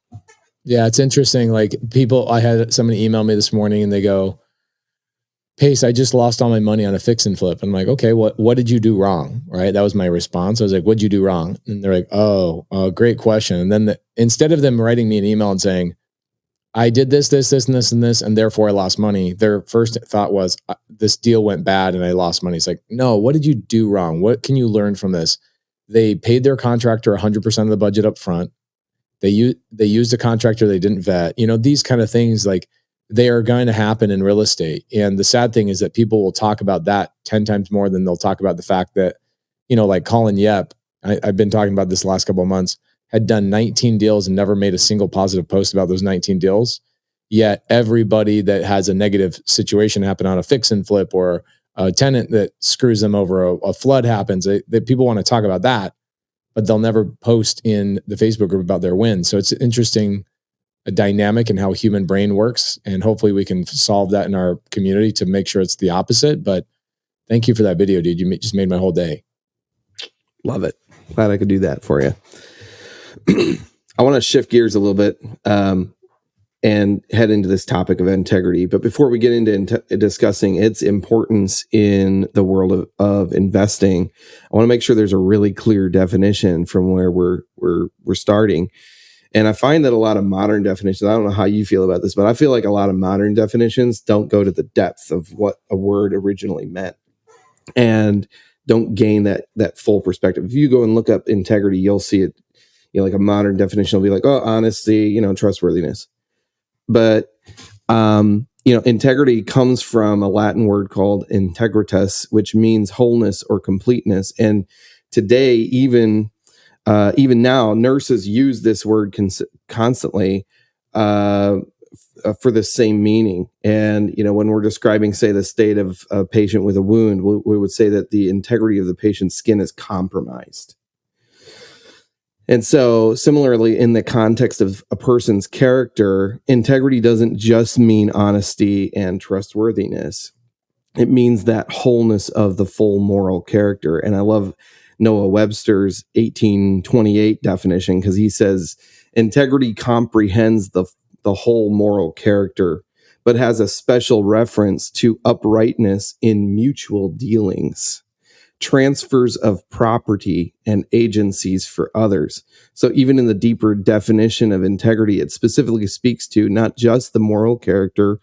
Speaker 1: Yeah, it's interesting. Like I had somebody email me this morning and they go, Pace, I just lost all my money on a fix and flip. I'm like, okay, what did you do wrong? Right. That was my response. I was like, what'd you do wrong? And they're like, oh, great question. And then instead of them writing me an email and saying, I did this, and this, and therefore I lost money, their first thought was, this deal went bad and I lost money. It's like, no, what did you do wrong? What can you learn from this? They paid their contractor 100% of the budget up front. They used a contractor they didn't vet. These kind of things, like, they are going to happen in real estate. And the sad thing is that people will talk about that 10 times more than they'll talk about the fact that, like Colin Yep, I've been talking about this the last couple of months, had done 19 deals and never made a single positive post about those 19 deals. Yet everybody that has a negative situation happen on a fix and flip, or a tenant that screws them over, a flood happens, that people want to talk about that, but they'll never post in the Facebook group about their wins. So it's interesting, a dynamic in how human brain works. And hopefully we can solve that in our community to make sure it's the opposite. But thank you for that video, dude. You just made my whole day.
Speaker 2: Love it. Glad I could do that for you. I want to shift gears a little bit and head into this topic of integrity. But before we get into discussing its importance in the world of investing, I want to make sure there's a really clear definition from where we're starting. And I find that a lot of modern definitions, I don't know how you feel about this, but I feel like a lot of modern definitions don't go to the depth of what a word originally meant, and don't gain that full perspective. If you go and look up integrity, you'll see it, like a modern definition will be like, oh, honesty, trustworthiness. But, integrity comes from a Latin word called integritas, which means wholeness or completeness. And today, even now, nurses use this word constantly for the same meaning. And, when we're describing, say, the state of a patient with a wound, we would say that the integrity of the patient's skin is compromised. And so similarly, in the context of a person's character, integrity doesn't just mean honesty and trustworthiness. It means that wholeness of the full moral character. And I love Noah Webster's 1828 definition, because he says integrity comprehends the whole moral character, but has a special reference to uprightness in mutual dealings, transfers of property, and agencies for others. So even in the deeper definition of integrity, it specifically speaks to not just the moral character,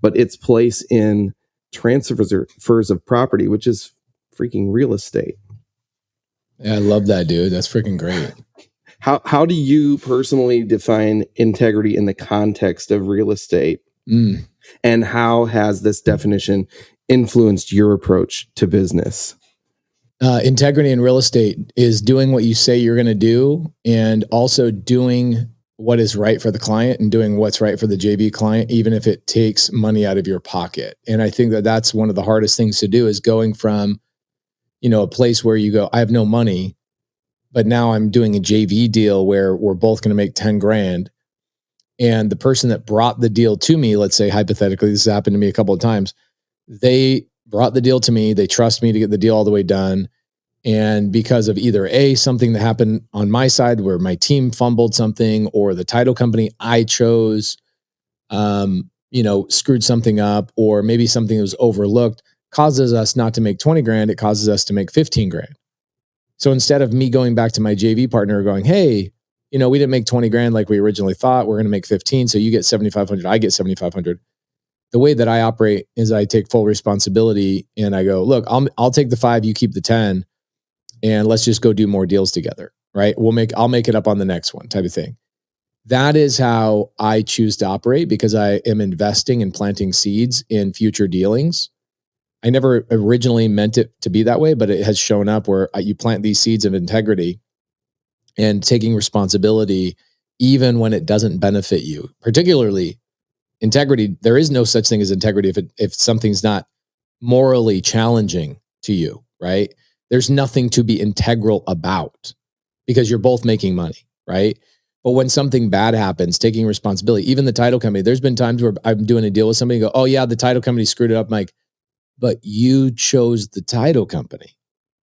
Speaker 2: but its place in transfers of property, which is freaking real estate.
Speaker 1: Yeah, I love that, dude. That's freaking great.
Speaker 2: How do you personally define integrity in the context of real estate? And how has this definition influenced your approach to business?
Speaker 1: Integrity in real estate is doing what you say you're going to do, and also doing what is right for the client and doing what's right for the JV client, even if it takes money out of your pocket. And I think that that's one of the hardest things to do, is going from, a place where you go, I have no money, but now I'm doing a JV deal where we're both going to make 10 grand. And the person that brought the deal to me, let's say hypothetically, this has happened to me a couple of times, they brought the deal to me. They trust me to get the deal all the way done. And because of either something that happened on my side where my team fumbled something, or the title company I chose, screwed something up, or maybe something that was overlooked, causes us not to make 20 grand. It causes us to make 15 grand. So instead of me going back to my JV partner going, hey, we didn't make 20 grand like we originally thought, we're going to make 15. So you get 7,500, I get 7,500. The way that I operate is I take full responsibility and I go, look, I'll take the 5, you keep the 10, and let's just go do more deals together. Right. I'll make it up on the next one, type of thing. That is how I choose to operate, because I am investing and planting seeds in future dealings. I never originally meant it to be that way, but it has shown up where you plant these seeds of integrity and taking responsibility, even when it doesn't benefit you. Particularly integrity, there is no such thing as integrity if something's not morally challenging to you, right? There's nothing to be integral about, because you're both making money, right? But when something bad happens, taking responsibility, even the title company, there's been times where I'm doing a deal with somebody and go, oh yeah, the title company screwed it up. I'm like, but you chose the title company.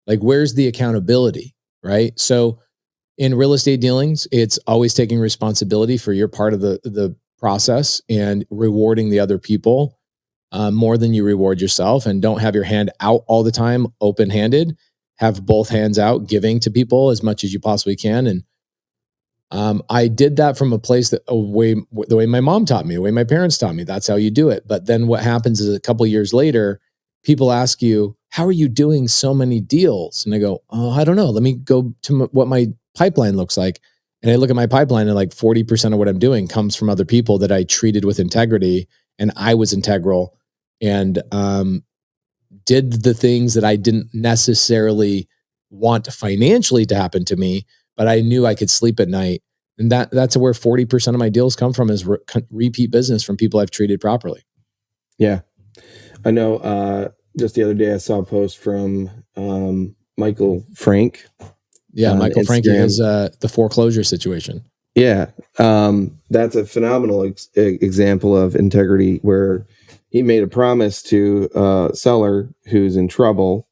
Speaker 1: Like, where's the accountability, right? So in real estate dealings, it's always taking responsibility for your part of the process and rewarding the other people more than you reward yourself. And don't have your hand out all the time, open-handed. Have both hands out, giving to people as much as you possibly can. And I did that from a place that the way my mom taught me, the way my parents taught me. That's how you do it. But then what happens is a couple of years later, people ask you, how are you doing so many deals? And I go, oh, I don't know. Let me go to what my pipeline looks like. And I look at my pipeline and like 40% of what I'm doing comes from other people that I treated with integrity, and I was integral and did the things that I didn't necessarily want financially to happen to me, but I knew I could sleep at night. And that's where 40% of my deals come from, is repeat business from people I've treated properly.
Speaker 2: Yeah. I know just the other day I saw a post from Michael Frank.
Speaker 1: Yeah, Michael Frank is the foreclosure situation.
Speaker 2: Yeah. That's a phenomenal example of integrity, where he made a promise to a seller who's in trouble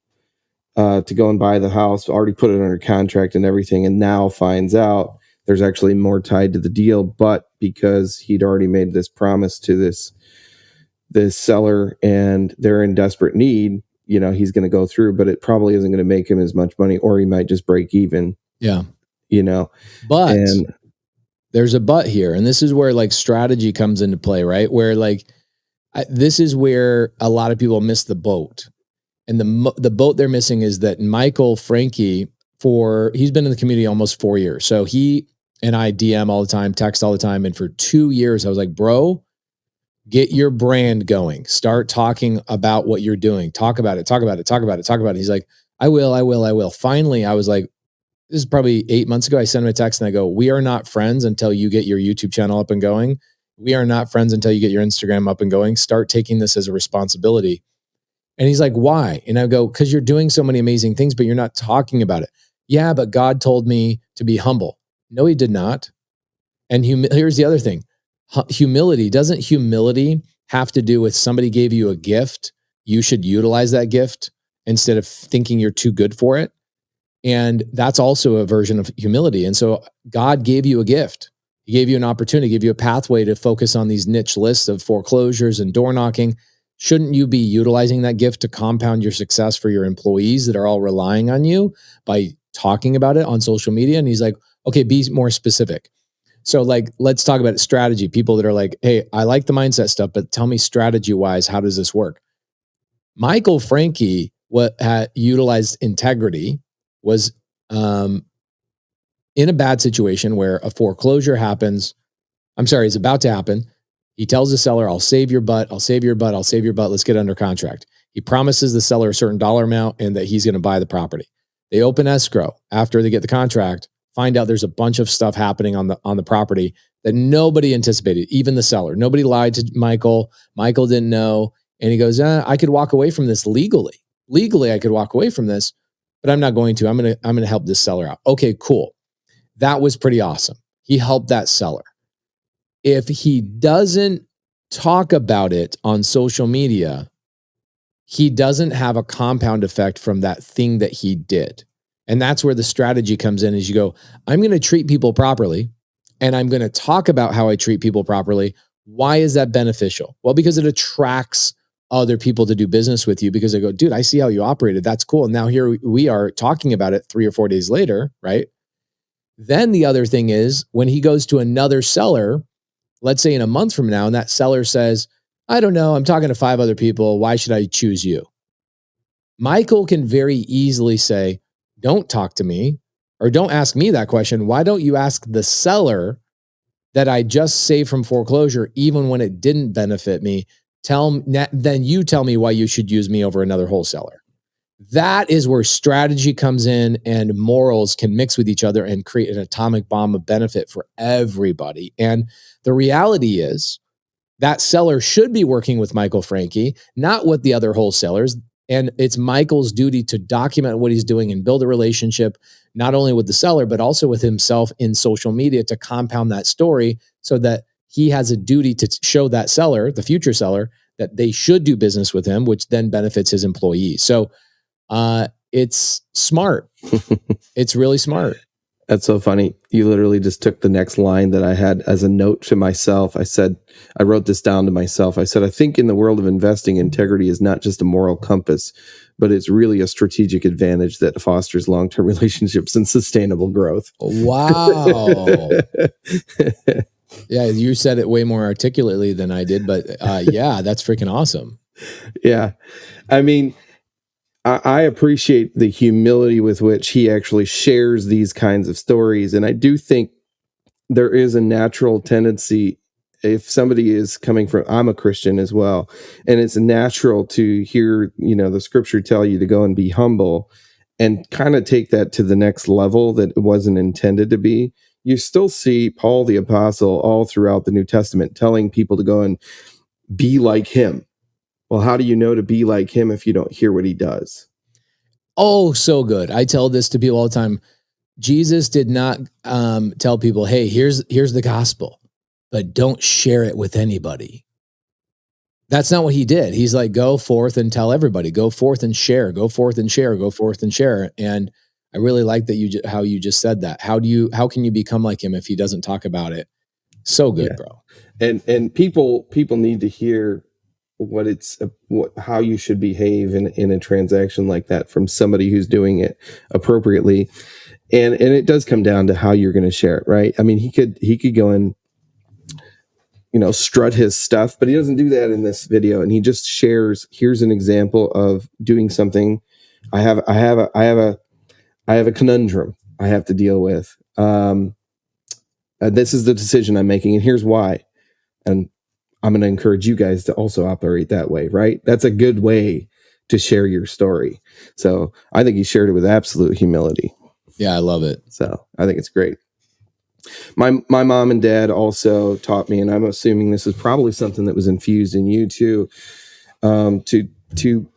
Speaker 2: to go and buy the house, already put it under contract and everything, and now finds out there's actually more tied to the deal. But because he'd already made this promise to this seller and they're in desperate need, he's going to go through, but it probably isn't going to make him as much money, or he might just break even.
Speaker 1: Yeah.
Speaker 2: But
Speaker 1: there's a but here. And this is where like strategy comes into play, right? Where like, this is where a lot of people miss the boat. And the boat they're missing is that Michael Frankie, he's been in the community almost 4 years. So he and I DM all the time, text all the time. And for 2 years, I was like, bro, get your brand going. Start talking about what you're doing. Talk about it. He's like, I will. Finally, I was like, this is probably 8 months ago. I sent him a text and I go, we are not friends until you get your YouTube channel up and going. We are not friends until you get your Instagram up and going. Start taking this as a responsibility. And he's like, why? And I go, because you're doing so many amazing things, but you're not talking about it. Yeah, but God told me to be humble. No, he did not. And here's the other thing. Doesn't humility have to do with somebody gave you a gift? You should utilize that gift instead of thinking you're too good for it. And that's also a version of humility. And so God gave you a gift. He gave you an opportunity, gave you a pathway to focus on these niche lists of foreclosures and door knocking. Shouldn't you be utilizing that gift to compound your success for your employees that are all relying on you by talking about it on social media? And he's like, okay, be more specific. So like, let's talk about strategy. People that are like, hey, I like the mindset stuff, but tell me strategy wise, how does this work? Michael Frankie, what had utilized integrity, was in a bad situation where a foreclosure happens. It's about to happen. He tells the seller, I'll save your butt. Let's get under contract. He promises the seller a certain dollar amount and that he's going to buy the property. They open escrow after they get the contract, find out there's a bunch of stuff happening on the property that nobody anticipated, even the seller. Nobody lied to Michael. Michael didn't know. And he goes, I could walk away from this legally. Legally, I could walk away from this, but I'm not going to. I'm going to help this seller out. Okay, cool. That was pretty awesome. He helped that seller. If he doesn't talk about it on social media, he doesn't have a compound effect from that thing that he did. And that's where the strategy comes in, is you go, I'm going to treat people properly, and I'm going to talk about how I treat people properly. Why is that beneficial? Well, because it attracts other people to do business with you, because they go, dude, I see how you operated. That's cool. And now here we are talking about it 3 or 4 days later, right? Then the other thing is, when he goes to another seller, let's say in a month from now, and that seller says, I don't know, I'm talking to 5 other people. Why should I choose you? Michael can very easily say, don't talk to me, or don't ask me that question. Why don't you ask the seller that I just saved from foreclosure, even when it didn't benefit me? Then you tell me why you should use me over another wholesaler. That is where strategy comes in, and morals can mix with each other and create an atomic bomb of benefit for everybody. And the reality is that seller should be working with Michael Frankie, not with the other wholesalers. And it's Michael's duty to document what he's doing and build a relationship, not only with the seller, but also with himself in social media to compound that story so that he has a duty to show that seller, the future seller, that they should do business with him, which then benefits his employees. So it's smart. It's really smart.
Speaker 2: That's so funny. You literally just took the next line that I had as a note to myself. I wrote this down to myself. I said, I think in the world of investing, integrity is not just a moral compass, but it's really a strategic advantage that fosters long-term relationships and sustainable growth.
Speaker 1: Wow. Yeah, you said it way more articulately than I did, but yeah, that's freaking awesome.
Speaker 2: Yeah. I mean, I appreciate the humility with which he actually shares these kinds of stories. And I do think there is a natural tendency, if somebody is coming from, I'm a Christian as well, and it's natural to hear, the scripture tell you to go and be humble and kind of take that to the next level that it wasn't intended to be. You still see Paul the Apostle all throughout the New Testament telling people to go and be like him. Well, how do you know to be like him if you don't hear what he does?
Speaker 1: Oh, so good. I tell this to people all the time. Jesus did not tell people, hey, here's the gospel, but don't share it with anybody. That's not what he did. He's like, go forth and tell everybody, go forth and share, go forth and share, go forth and share. And I really like that how you just said that. How can you become like him if he doesn't talk about it? So good, bro.
Speaker 2: And people need to hear how you should behave in a transaction like that from somebody who's doing it appropriately. And it does come down to how you're going to share it, right? I mean, he could go and, strut his stuff, but he doesn't do that in this video. And he just shares, here's an example of doing something. I have a conundrum I have to deal with. This is the decision I'm making, and here's why. And I'm going to encourage you guys to also operate that way, right? That's a good way to share your story. So I think he shared it with absolute humility.
Speaker 1: Yeah, I love it.
Speaker 2: So I think it's great. My mom and dad also taught me, and I'm assuming this is probably something that was infused in you too, to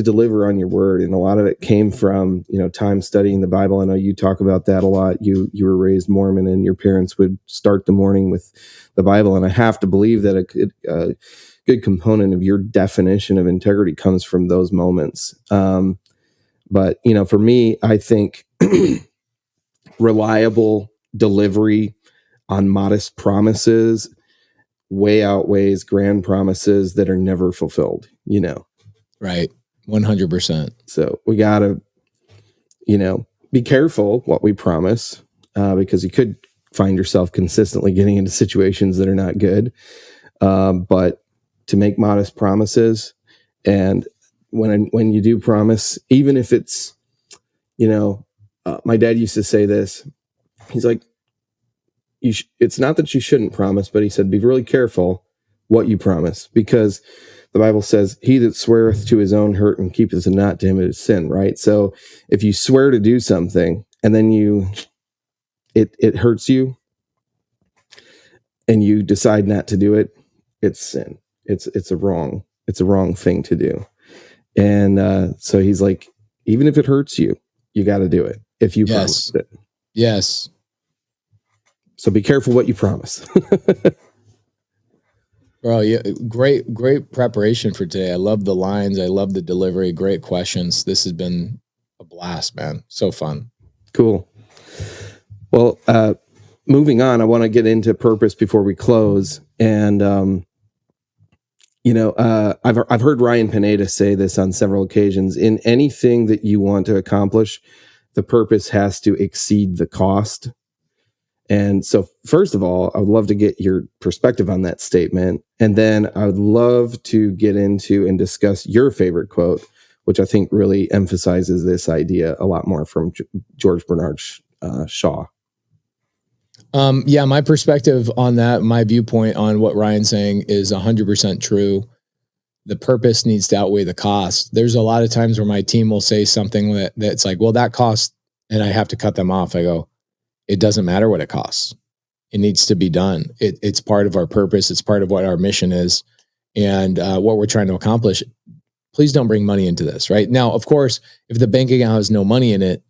Speaker 2: deliver on your word. And a lot of it came from, time studying the Bible. I know you talk about that a lot. You were raised Mormon, and your parents would start the morning with the Bible. And I have to believe that a good component of your definition of integrity comes from those moments. But, for me, I think reliable delivery on modest promises way outweighs grand promises that are never fulfilled,
Speaker 1: Right. 100%.
Speaker 2: So we got to, be careful what we promise, because you could find yourself consistently getting into situations that are not good. But to make modest promises, and when you do promise, even if it's, my dad used to say this. He's like, it's not that you shouldn't promise, but he said, be really careful what you promise, because the Bible says, he that sweareth to his own hurt and keepeth it not to him is sin, right? So if you swear to do something and then it hurts you and you decide not to do it, it's sin. It's a wrong thing to do. And so he's like, even if it hurts you, you got to do it if you promised it.
Speaker 1: Yes.
Speaker 2: So be careful what you promise.
Speaker 1: Bro, yeah, great preparation for today. I love the lines. I love the delivery. Great questions. This has been a blast, man. So fun.
Speaker 2: Cool. Well, moving on, I want to get into purpose before we close. And, I've heard Ryan Pineda say this on several occasions. In anything that you want to accomplish, the purpose has to exceed the cost. And so, first of all, I would love to get your perspective on that statement. And then I would love to get into and discuss your favorite quote, which I think really emphasizes this idea a lot more, from George Bernard Shaw.
Speaker 1: Yeah, my perspective on that, my viewpoint on what Ryan's saying is 100% true. The purpose needs to outweigh the cost. There's a lot of times where my team will say something that's like, well, that cost, and I have to cut them off. I go, it doesn't matter what it costs. It needs to be done. It's part of our purpose. It's part of what our mission is, and what we're trying to accomplish. Please don't bring money into this, right? Now, of course, if the bank account has no money in it,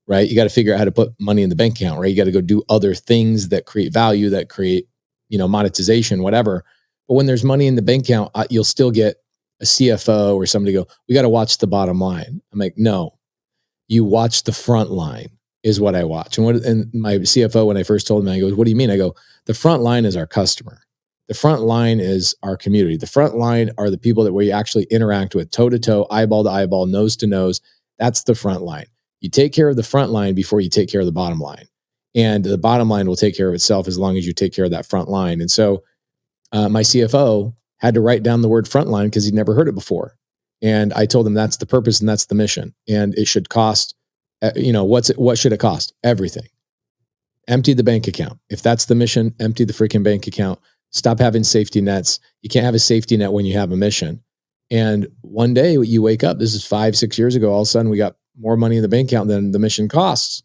Speaker 1: right, you got to figure out how to put money in the bank account, right? You got to go do other things that create value, that create, monetization, whatever. But when there's money in the bank account, you'll still get a CFO or somebody go, we got to watch the bottom line. I'm like, no, you watch the front line is what I watch. And my CFO, when I first told him, I goes, what do you mean? I go, the front line is our customer. The front line is our community. The front line are the people that we actually interact with, toe to toe, eyeball to eyeball, nose to nose. That's the front line. You take care of the front line before you take care of the bottom line. And the bottom line will take care of itself as long as you take care of that front line. And so my CFO had to write down the word front line because he'd never heard it before. And I told him that's the purpose and that's the mission. And it should cost, what should it cost? Everything. Empty the bank account. If that's the mission, empty the freaking bank account. Stop having safety nets. You can't have a safety net when you have a mission. And one day you wake up, this is 5-6 years ago, all of a sudden we got more money in the bank account than the mission costs.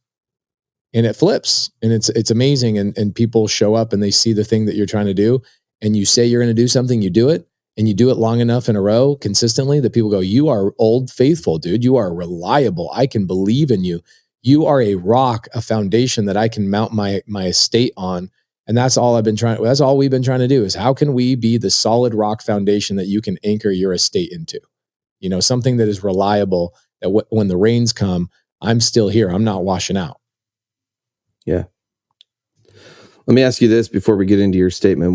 Speaker 1: And it flips. And it's amazing. And people show up and they see the thing that you're trying to do. And you say you're going to do something, you do it. And you do it long enough in a row consistently that people go, you are old faithful, dude. You are reliable. I can believe in you. You are a rock, a foundation that I can mount my estate on. And that's all that's all we've been trying to do is how can we be the solid rock foundation that you can anchor your estate into? Something that is reliable, that when the rains come, I'm still here. I'm not washing out.
Speaker 2: Yeah. Let me ask you this before we get into your statement.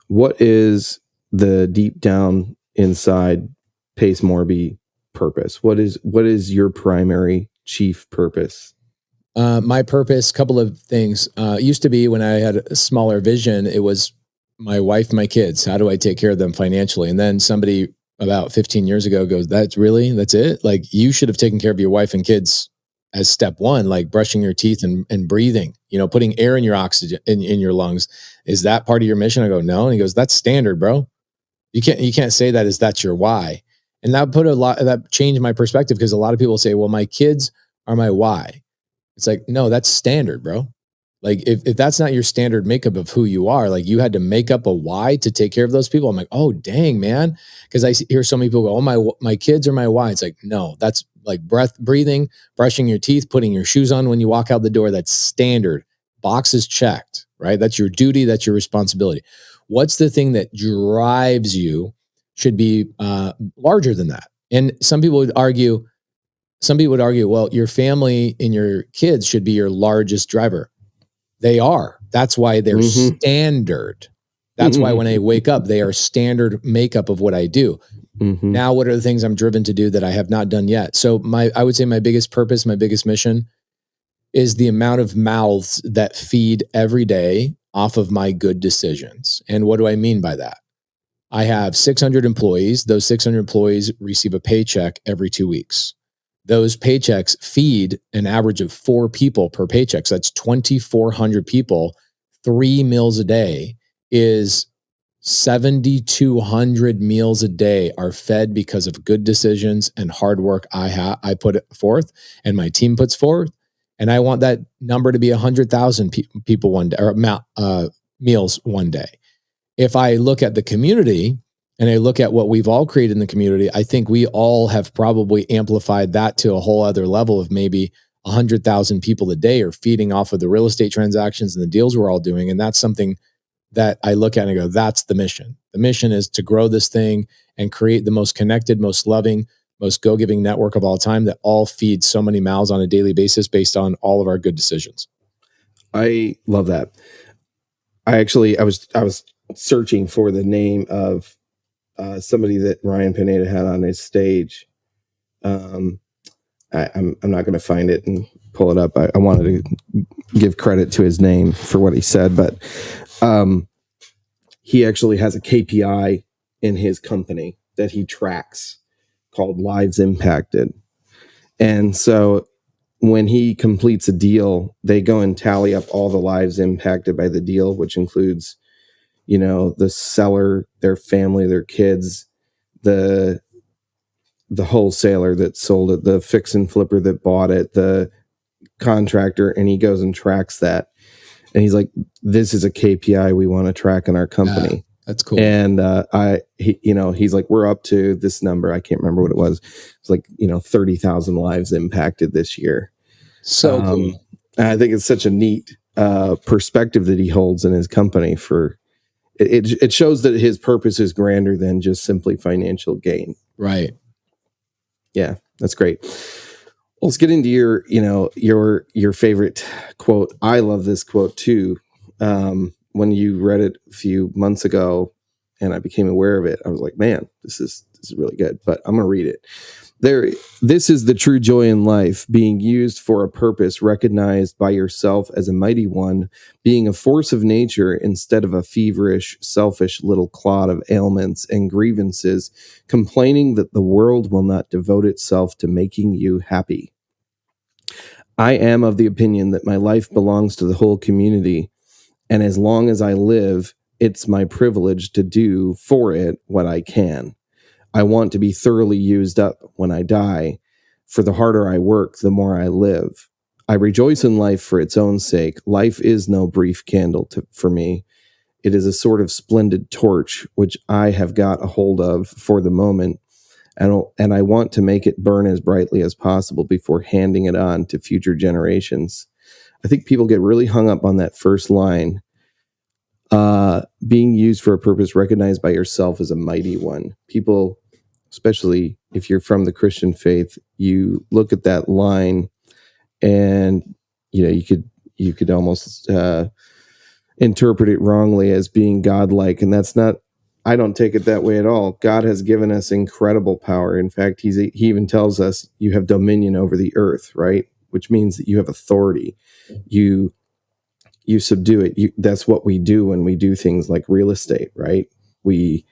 Speaker 2: What is the deep down inside Pace Morby purpose? What is your primary chief purpose?
Speaker 1: My purpose, couple of things. Used to be when I had a smaller vision, it was my wife, my kids. How do I take care of them financially? And then somebody about 15 years ago goes, that's it? Like you should have taken care of your wife and kids as step one, like brushing your teeth and breathing, putting air in your oxygen in your lungs. Is that part of your mission? I go, no. And he goes, that's standard, bro. You can't say that that's your why. And that changed my perspective because a lot of people say, well, my kids are my why. It's like, no, that's standard, bro. Like if that's not your standard makeup of who you are, like you had to make up a why to take care of those people. I'm like, oh, dang, man. Because I hear so many people go, oh, my kids are my why. It's like, no, that's like breathing, brushing your teeth, putting your shoes on when you walk out the door. That's standard. Boxes checked, right? That's your duty. That's your responsibility. What's the thing that drives you should be larger than that. And some people would argue, well, your family and your kids should be your largest driver. They are. That's why they're standard. That's why when I wake up, they are standard makeup of what I do. Now, what are the things I'm driven to do that I have not done yet? So I would say my biggest purpose, my biggest mission is the amount of mouths that feed every day off of my good decisions. And what do I mean by that? I have 600 employees. Those 600 employees receive a paycheck every 2 weeks. Those paychecks feed an average of 4 people per paycheck. So that's 2,400 people. 3 meals a day is 7,200 meals a day are fed because of good decisions and hard work I put forth and my team puts forth. And I want that number to be 100,000 people one day, or meals one day. If I look at the community and I look at what we've all created in the community, I think we all have probably amplified that to a whole other level of maybe 100,000 people a day are feeding off of the real estate transactions and the deals we're all doing. And that's something that I look at and I go, that's the mission. The mission is to grow this thing and create the most connected, most loving, most go-giving network of all time that all feeds so many mouths on a daily basis based on all of our good decisions.
Speaker 2: I love that. I was searching for the name of somebody that Ryan Pineda had on his stage. I'm not going to find it and pull it up. I wanted to give credit to his name for what he said, but he actually has a KPI in his company that he tracks called Lives Impacted. And so when he completes a deal, they go and tally up all the lives impacted by the deal, which includes, the seller, their family, their kids, the wholesaler that sold it, the fix and flipper that bought it, the contractor, and he goes and tracks that. And he's like, this is a KPI we want to track in our company.
Speaker 1: That's cool.
Speaker 2: And he's like, we're up to this number. I can't remember what it was. It's like 30,000 lives impacted this year.
Speaker 1: So cool.
Speaker 2: And I think it's such a neat perspective that he holds in his company. For it shows that his purpose is grander than just simply financial gain.
Speaker 1: Right.
Speaker 2: Yeah, that's great. Well, let's get into your favorite quote. I love this quote too. When you read it a few months ago and I became aware of it, I was like, man, this is really good, but I'm going to read it. This is the true joy in life, being used for a purpose, recognized by yourself as a mighty one, being a force of nature instead of a feverish, selfish little clod of ailments and grievances, complaining that the world will not devote itself to making you happy. I am of the opinion that my life belongs to the whole community, and as long as I live, it's my privilege to do for it what I can. I want to be thoroughly used up when I die, for the harder I work, the more I live. I rejoice in life for its own sake. Life is no brief candle for me. It is a sort of splendid torch, which I have got a hold of for the moment, and I want to make it burn as brightly as possible before handing it on to future generations. I think people get really hung up on that first line. Being used for a purpose recognized by yourself as a mighty one. People, especially if you're from the Christian faith, you look at that line and you could almost interpret it wrongly as being godlike, and that's not. I don't take it that way at all. God has given us incredible power. In fact, he even tells us you have dominion over the earth, right? Which means that you have authority. You subdue it. That's what we do when we do things like real estate, right? We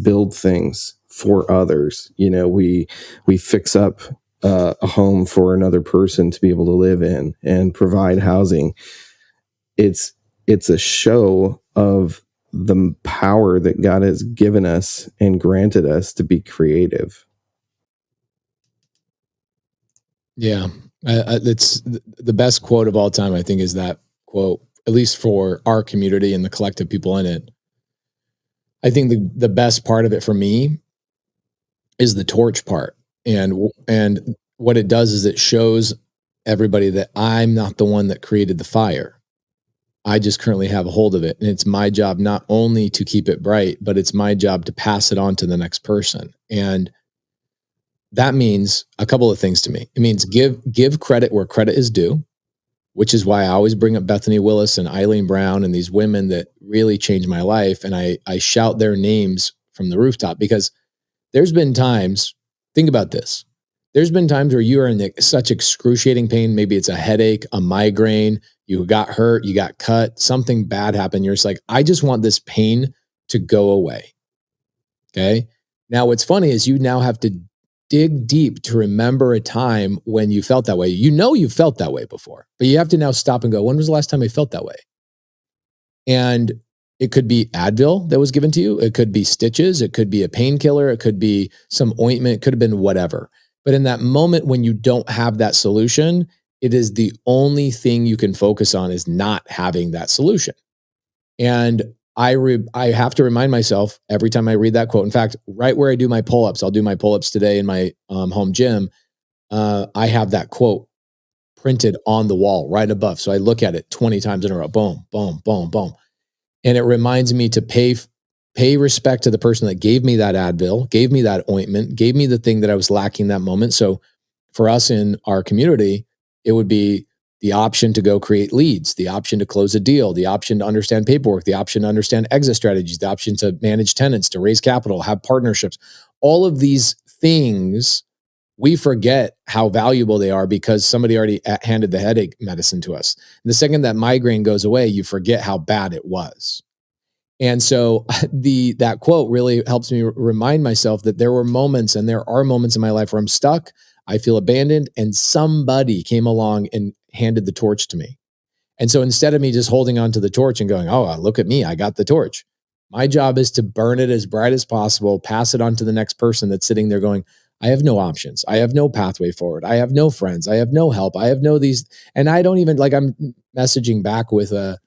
Speaker 2: build things for others. We fix up a home for another person to be able to live in and provide housing. It's a show of the power that God has given us and granted us to be creative.
Speaker 1: Yeah. It's the best quote of all time, I think, is that quote, at least for our community and the collective people in it. I think the best part of it for me is the torch part. And what it does is it shows everybody that I'm not the one that created the fire. I just currently have a hold of it. And it's my job not only to keep it bright, but it's my job to pass it on to the next person. And that means a couple of things to me. It means give credit where credit is due, which is why I always bring up Bethany Willis and Eileen Brown and these women that really changed my life. And I shout their names from the rooftop, because there's been times, think about this. There's been times where you are in such excruciating pain. Maybe it's a headache, a migraine, you got hurt, you got cut, something bad happened. You're just like, I just want this pain to go away. Okay. Now what's funny is you now have to dig deep to remember a time when you felt that way. You felt that way before, but you have to now stop and go, when was the last time I felt that way? And it could be Advil that was given to you. It could be stitches. It could be a painkiller. It could be some ointment. It could have been whatever. But in that moment when you don't have that solution, it is the only thing you can focus on is not having that solution. And I have to remind myself every time I read that quote. In fact, right where I do my pull-ups, I'll do my pull-ups today in my home gym. I have that quote printed on the wall right above. So I look at it 20 times in a row. Boom, boom, boom, boom. And it reminds me to pay respect to the person that gave me that Advil, gave me that ointment, gave me the thing that I was lacking that moment. So for us in our community, it would be the option to go create leads, the option to close a deal, the option to understand paperwork, the option to understand exit strategies, the option to manage tenants, to raise capital, have partnerships. All of these things, we forget how valuable they are because somebody already handed the headache medicine to us. And the second that migraine goes away, you forget how bad it was. And so that quote really helps me remind myself that there were moments, and there are moments in my life where I'm stuck, I feel abandoned, and somebody came along and handed the torch to me. And so instead of me just holding on to the torch and going, oh, look at me, I got the torch. My job is to burn it as bright as possible, pass it on to the next person that's sitting there going, I have no options. I have no pathway forward. I have no friends. I have no help. I have no these. And I don't even, I'm messaging back with a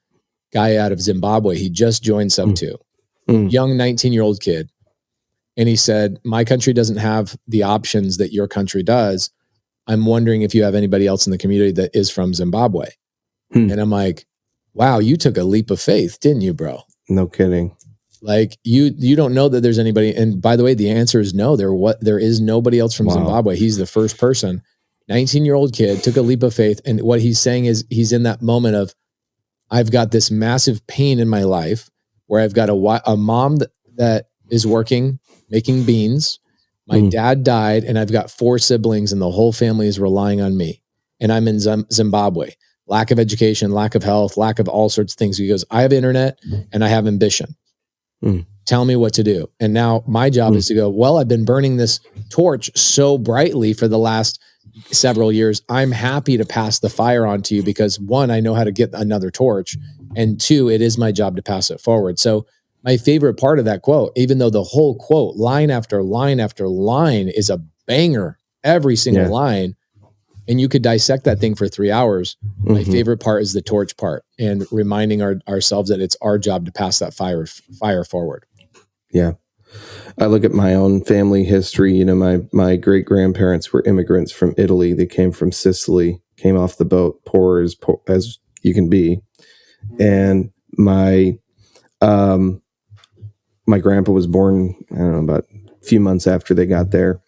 Speaker 1: guy out of Zimbabwe. He just joined Subto. young 19-year-old kid. And he said, my country doesn't have the options that your country does. I'm wondering if you have anybody else in the community that is from Zimbabwe. And I'm like, wow, you took a leap of faith, didn't you, bro?
Speaker 2: No kidding.
Speaker 1: Like you don't know that there's anybody. And by the way, the answer is no. There is nobody else from Zimbabwe. He's the first person. 19-year-old kid took a leap of faith. And what he's saying is he's in that moment of, I've got this massive pain in my life where I've got a mom that is working, making beans. My dad died, and I've got 4 siblings, and the whole family is relying on me. And I'm in Zimbabwe. Lack of education, lack of health, lack of all sorts of things. He goes, I have internet and I have ambition. Tell me what to do. And now my job is to go, well, I've been burning this torch so brightly for the last several years. I'm happy to pass the fire on to you because 1, I know how to get another torch. And 2, it is my job to pass it forward. So my favorite part of that quote, even though the whole quote, line after line after line, is a banger, every single line, and you could dissect that thing for 3 hours. My favorite part is the torch part and reminding ourselves that it's our job to pass that fire forward.
Speaker 2: Yeah. I look at my own family history. You know, my great grandparents were immigrants from Italy. They came from Sicily, came off the boat, poor as you can be. And my grandpa was born, I don't know, about a few months after they got there.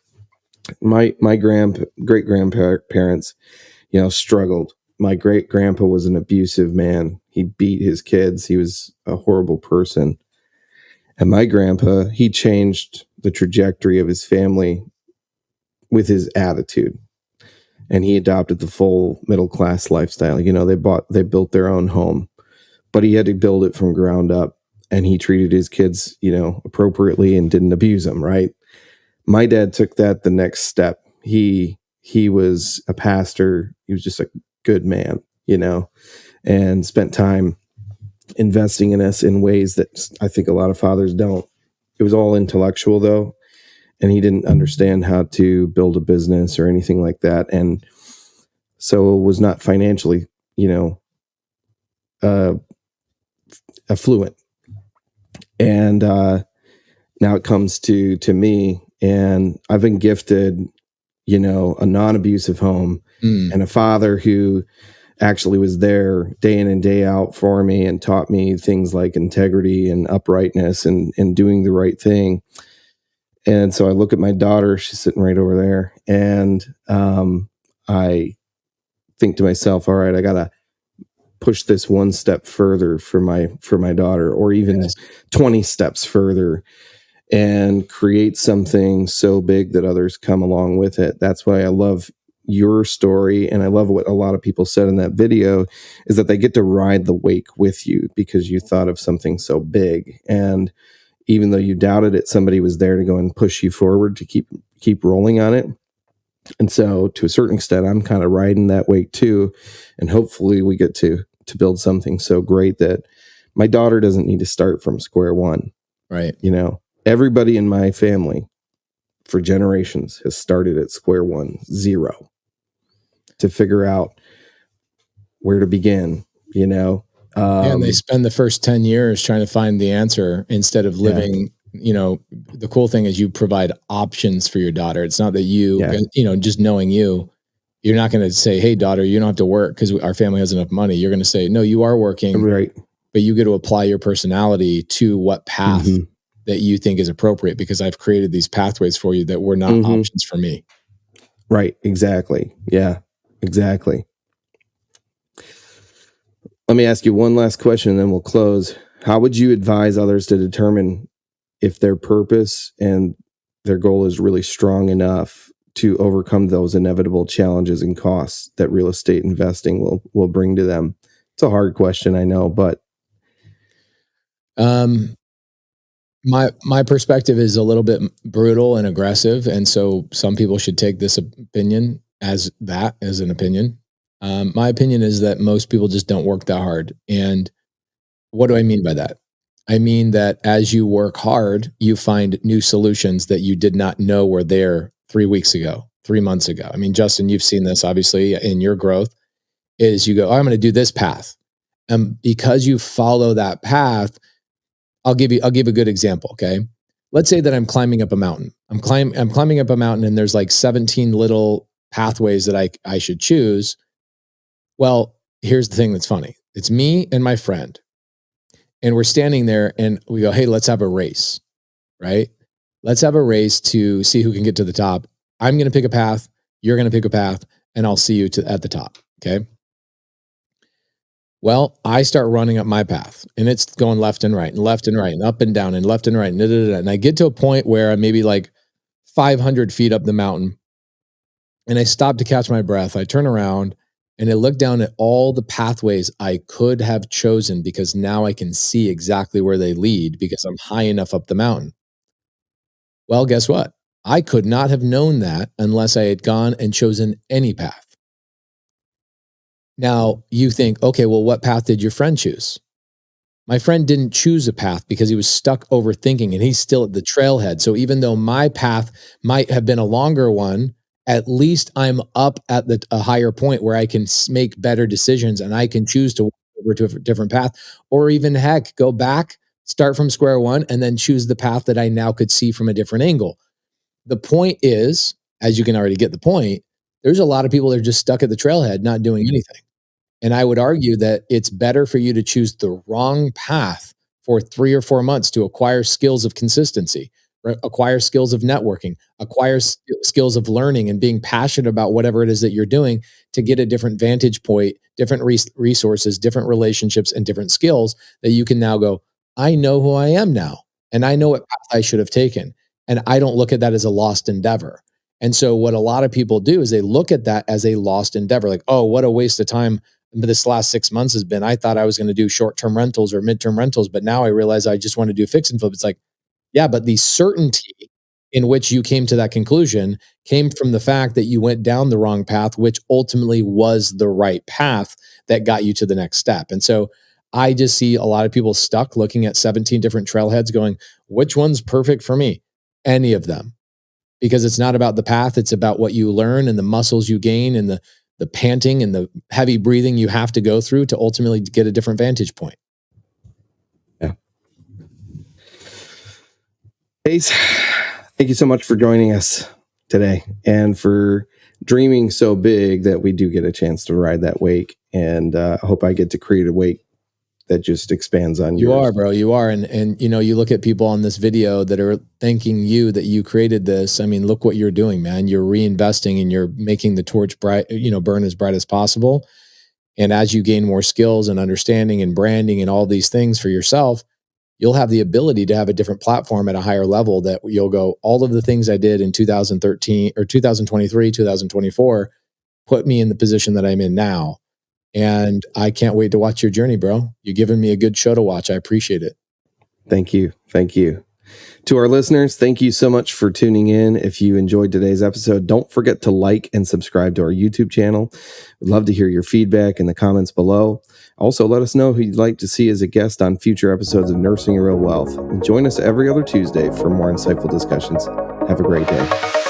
Speaker 2: My great grandparents, you know, struggled. My great grandpa was an abusive man. He beat his kids. He was a horrible person. And my grandpa, he changed the trajectory of his family with his attitude. And he adopted the full middle class lifestyle. You know, they built their own home, but he had to build it from ground up. And he treated his kids, you know, appropriately and didn't abuse them, right? My dad took that the next step. He was a pastor. He was just a good man, you know, and spent time investing in us in ways that I think a lot of fathers don't. It was all intellectual though, and he didn't understand how to build a business or anything like that. And so it was not financially, you know, affluent. And now it comes to me, and I've been gifted, you know, a non-abusive home and a father who actually was there day in and day out for me and taught me things like integrity and uprightness and doing the right thing. And so I look at my daughter, she's sitting right over there, and I think to myself, all right, I got to push this one step further for my daughter, or even 20 steps further, and create something so big that others come along with it. That's why I love your story. And I love what a lot of people said in that video is that they get to ride the wake with you because you thought of something so big. And even though you doubted it, somebody was there to go and push you forward to keep rolling on it. And so to a certain extent, I'm kind of riding that wake too. And hopefully we get to build something so great that my daughter doesn't need to start from square one.
Speaker 1: Right.
Speaker 2: You know, everybody in my family for generations has started at square one, 0, to figure out where to begin, you know?
Speaker 1: And they spend the first 10 years trying to find the answer instead of living, you know, the cool thing is you provide options for your daughter. It's not that you know, just knowing you're not going to say, hey, daughter, you don't have to work because our family has enough money. You're going to say, no, you are working,
Speaker 2: right?
Speaker 1: But you get to apply your personality to what path that you think is appropriate, because I've created these pathways for you that were not options for me.
Speaker 2: Right. Exactly. Yeah, exactly. Let me ask you one last question and then we'll close. How would you advise others to determine if their purpose and their goal is really strong enough to overcome those inevitable challenges and costs that real estate investing will bring to them? It's a hard question, I know, but
Speaker 1: my perspective is a little bit brutal and aggressive, and so some people should take this opinion as an opinion. My opinion is that most people just don't work that hard. And what do I mean by that? I mean that as you work hard, you find new solutions that you did not know were there 3 weeks ago, 3 months ago. I mean, Justin, you've seen this obviously in your growth, is you go, oh, I'm going to do this path. And because you follow that path, I'll give a good example. Okay. Let's say that I'm climbing up a mountain. I'm climbing up a mountain and there's like 17 little pathways that I should choose. Well, here's the thing that's funny. It's me and my friend. And we're standing there and we go, hey, let's have a race, right? Let's have a race to see who can get to the top. I'm going to pick a path. You're going to pick a path and I'll see you at the top. Okay. Well, I start running up my path and it's going left and right and left and right and up and down and left and right. And I get to a point where I'm maybe like 500 feet up the mountain and I stop to catch my breath. I turn around and I look down at all the pathways I could have chosen because now I can see exactly where they lead because I'm high enough up the mountain. Well, guess what? I could not have known that unless I had gone and chosen any path. Now you think, okay, well, what path did your friend choose? My friend didn't choose a path because he was stuck overthinking and he's still at the trailhead. So even though my path might have been a longer one, at least I'm up at a higher point where I can make better decisions and I can choose to walk over to a different path, or even heck, go back, start from square one, and then choose the path that I now could see from a different angle. The point is, as you can already get the point, there's a lot of people that are just stuck at the trailhead, not doing anything. And I would argue that it's better for you to choose the wrong path for 3 or 4 months to acquire skills of consistency, acquire skills of networking, acquire skills of learning and being passionate about whatever it is that you're doing to get a different vantage point, different resources, different relationships, and different skills that you can now go, I know who I am now, and I know what path I should have taken. And I don't look at that as a lost endeavor. And so what a lot of people do is they look at that as a lost endeavor, like, oh, what a waste of time this last 6 months has been. I thought I was going to do short-term rentals or midterm rentals, but now I realize I just want to do fix and flip. It's like, yeah, but the certainty in which you came to that conclusion came from the fact that you went down the wrong path, which ultimately was the right path that got you to the next step. And so I just see a lot of people stuck looking at 17 different trailheads going, which one's perfect for me? Any of them. Because it's not about the path, it's about what you learn and the muscles you gain and the panting and the heavy breathing you have to go through to ultimately get a different vantage point.
Speaker 2: Yeah. Pace, thank you so much for joining us today and for dreaming so big that we do get a chance to ride that wake. And I hope I get to create a wake that just expands on
Speaker 1: you.
Speaker 2: Yours.
Speaker 1: You are, bro. You are. And you know, you look at people on this video that are thanking you that you created this. I mean, look what you're doing, man. You're reinvesting and you're making the torch bright, burn as bright as possible. And as you gain more skills and understanding and branding and all these things for yourself, you'll have the ability to have a different platform at a higher level that you'll go, all of the things I did in 2013 or 2023, 2024, put me in the position that I'm in now. And I can't wait to watch your journey, bro. You're giving me a good show to watch. I appreciate it.
Speaker 2: Thank you. Thank you. To our listeners, thank you so much for tuning in. If you enjoyed today's episode, don't forget to like and subscribe to our YouTube channel. We'd love to hear your feedback in the comments below. Also, let us know who you'd like to see as a guest on future episodes of Nursing Real Wealth. And join us every other Tuesday for more insightful discussions. Have a great day.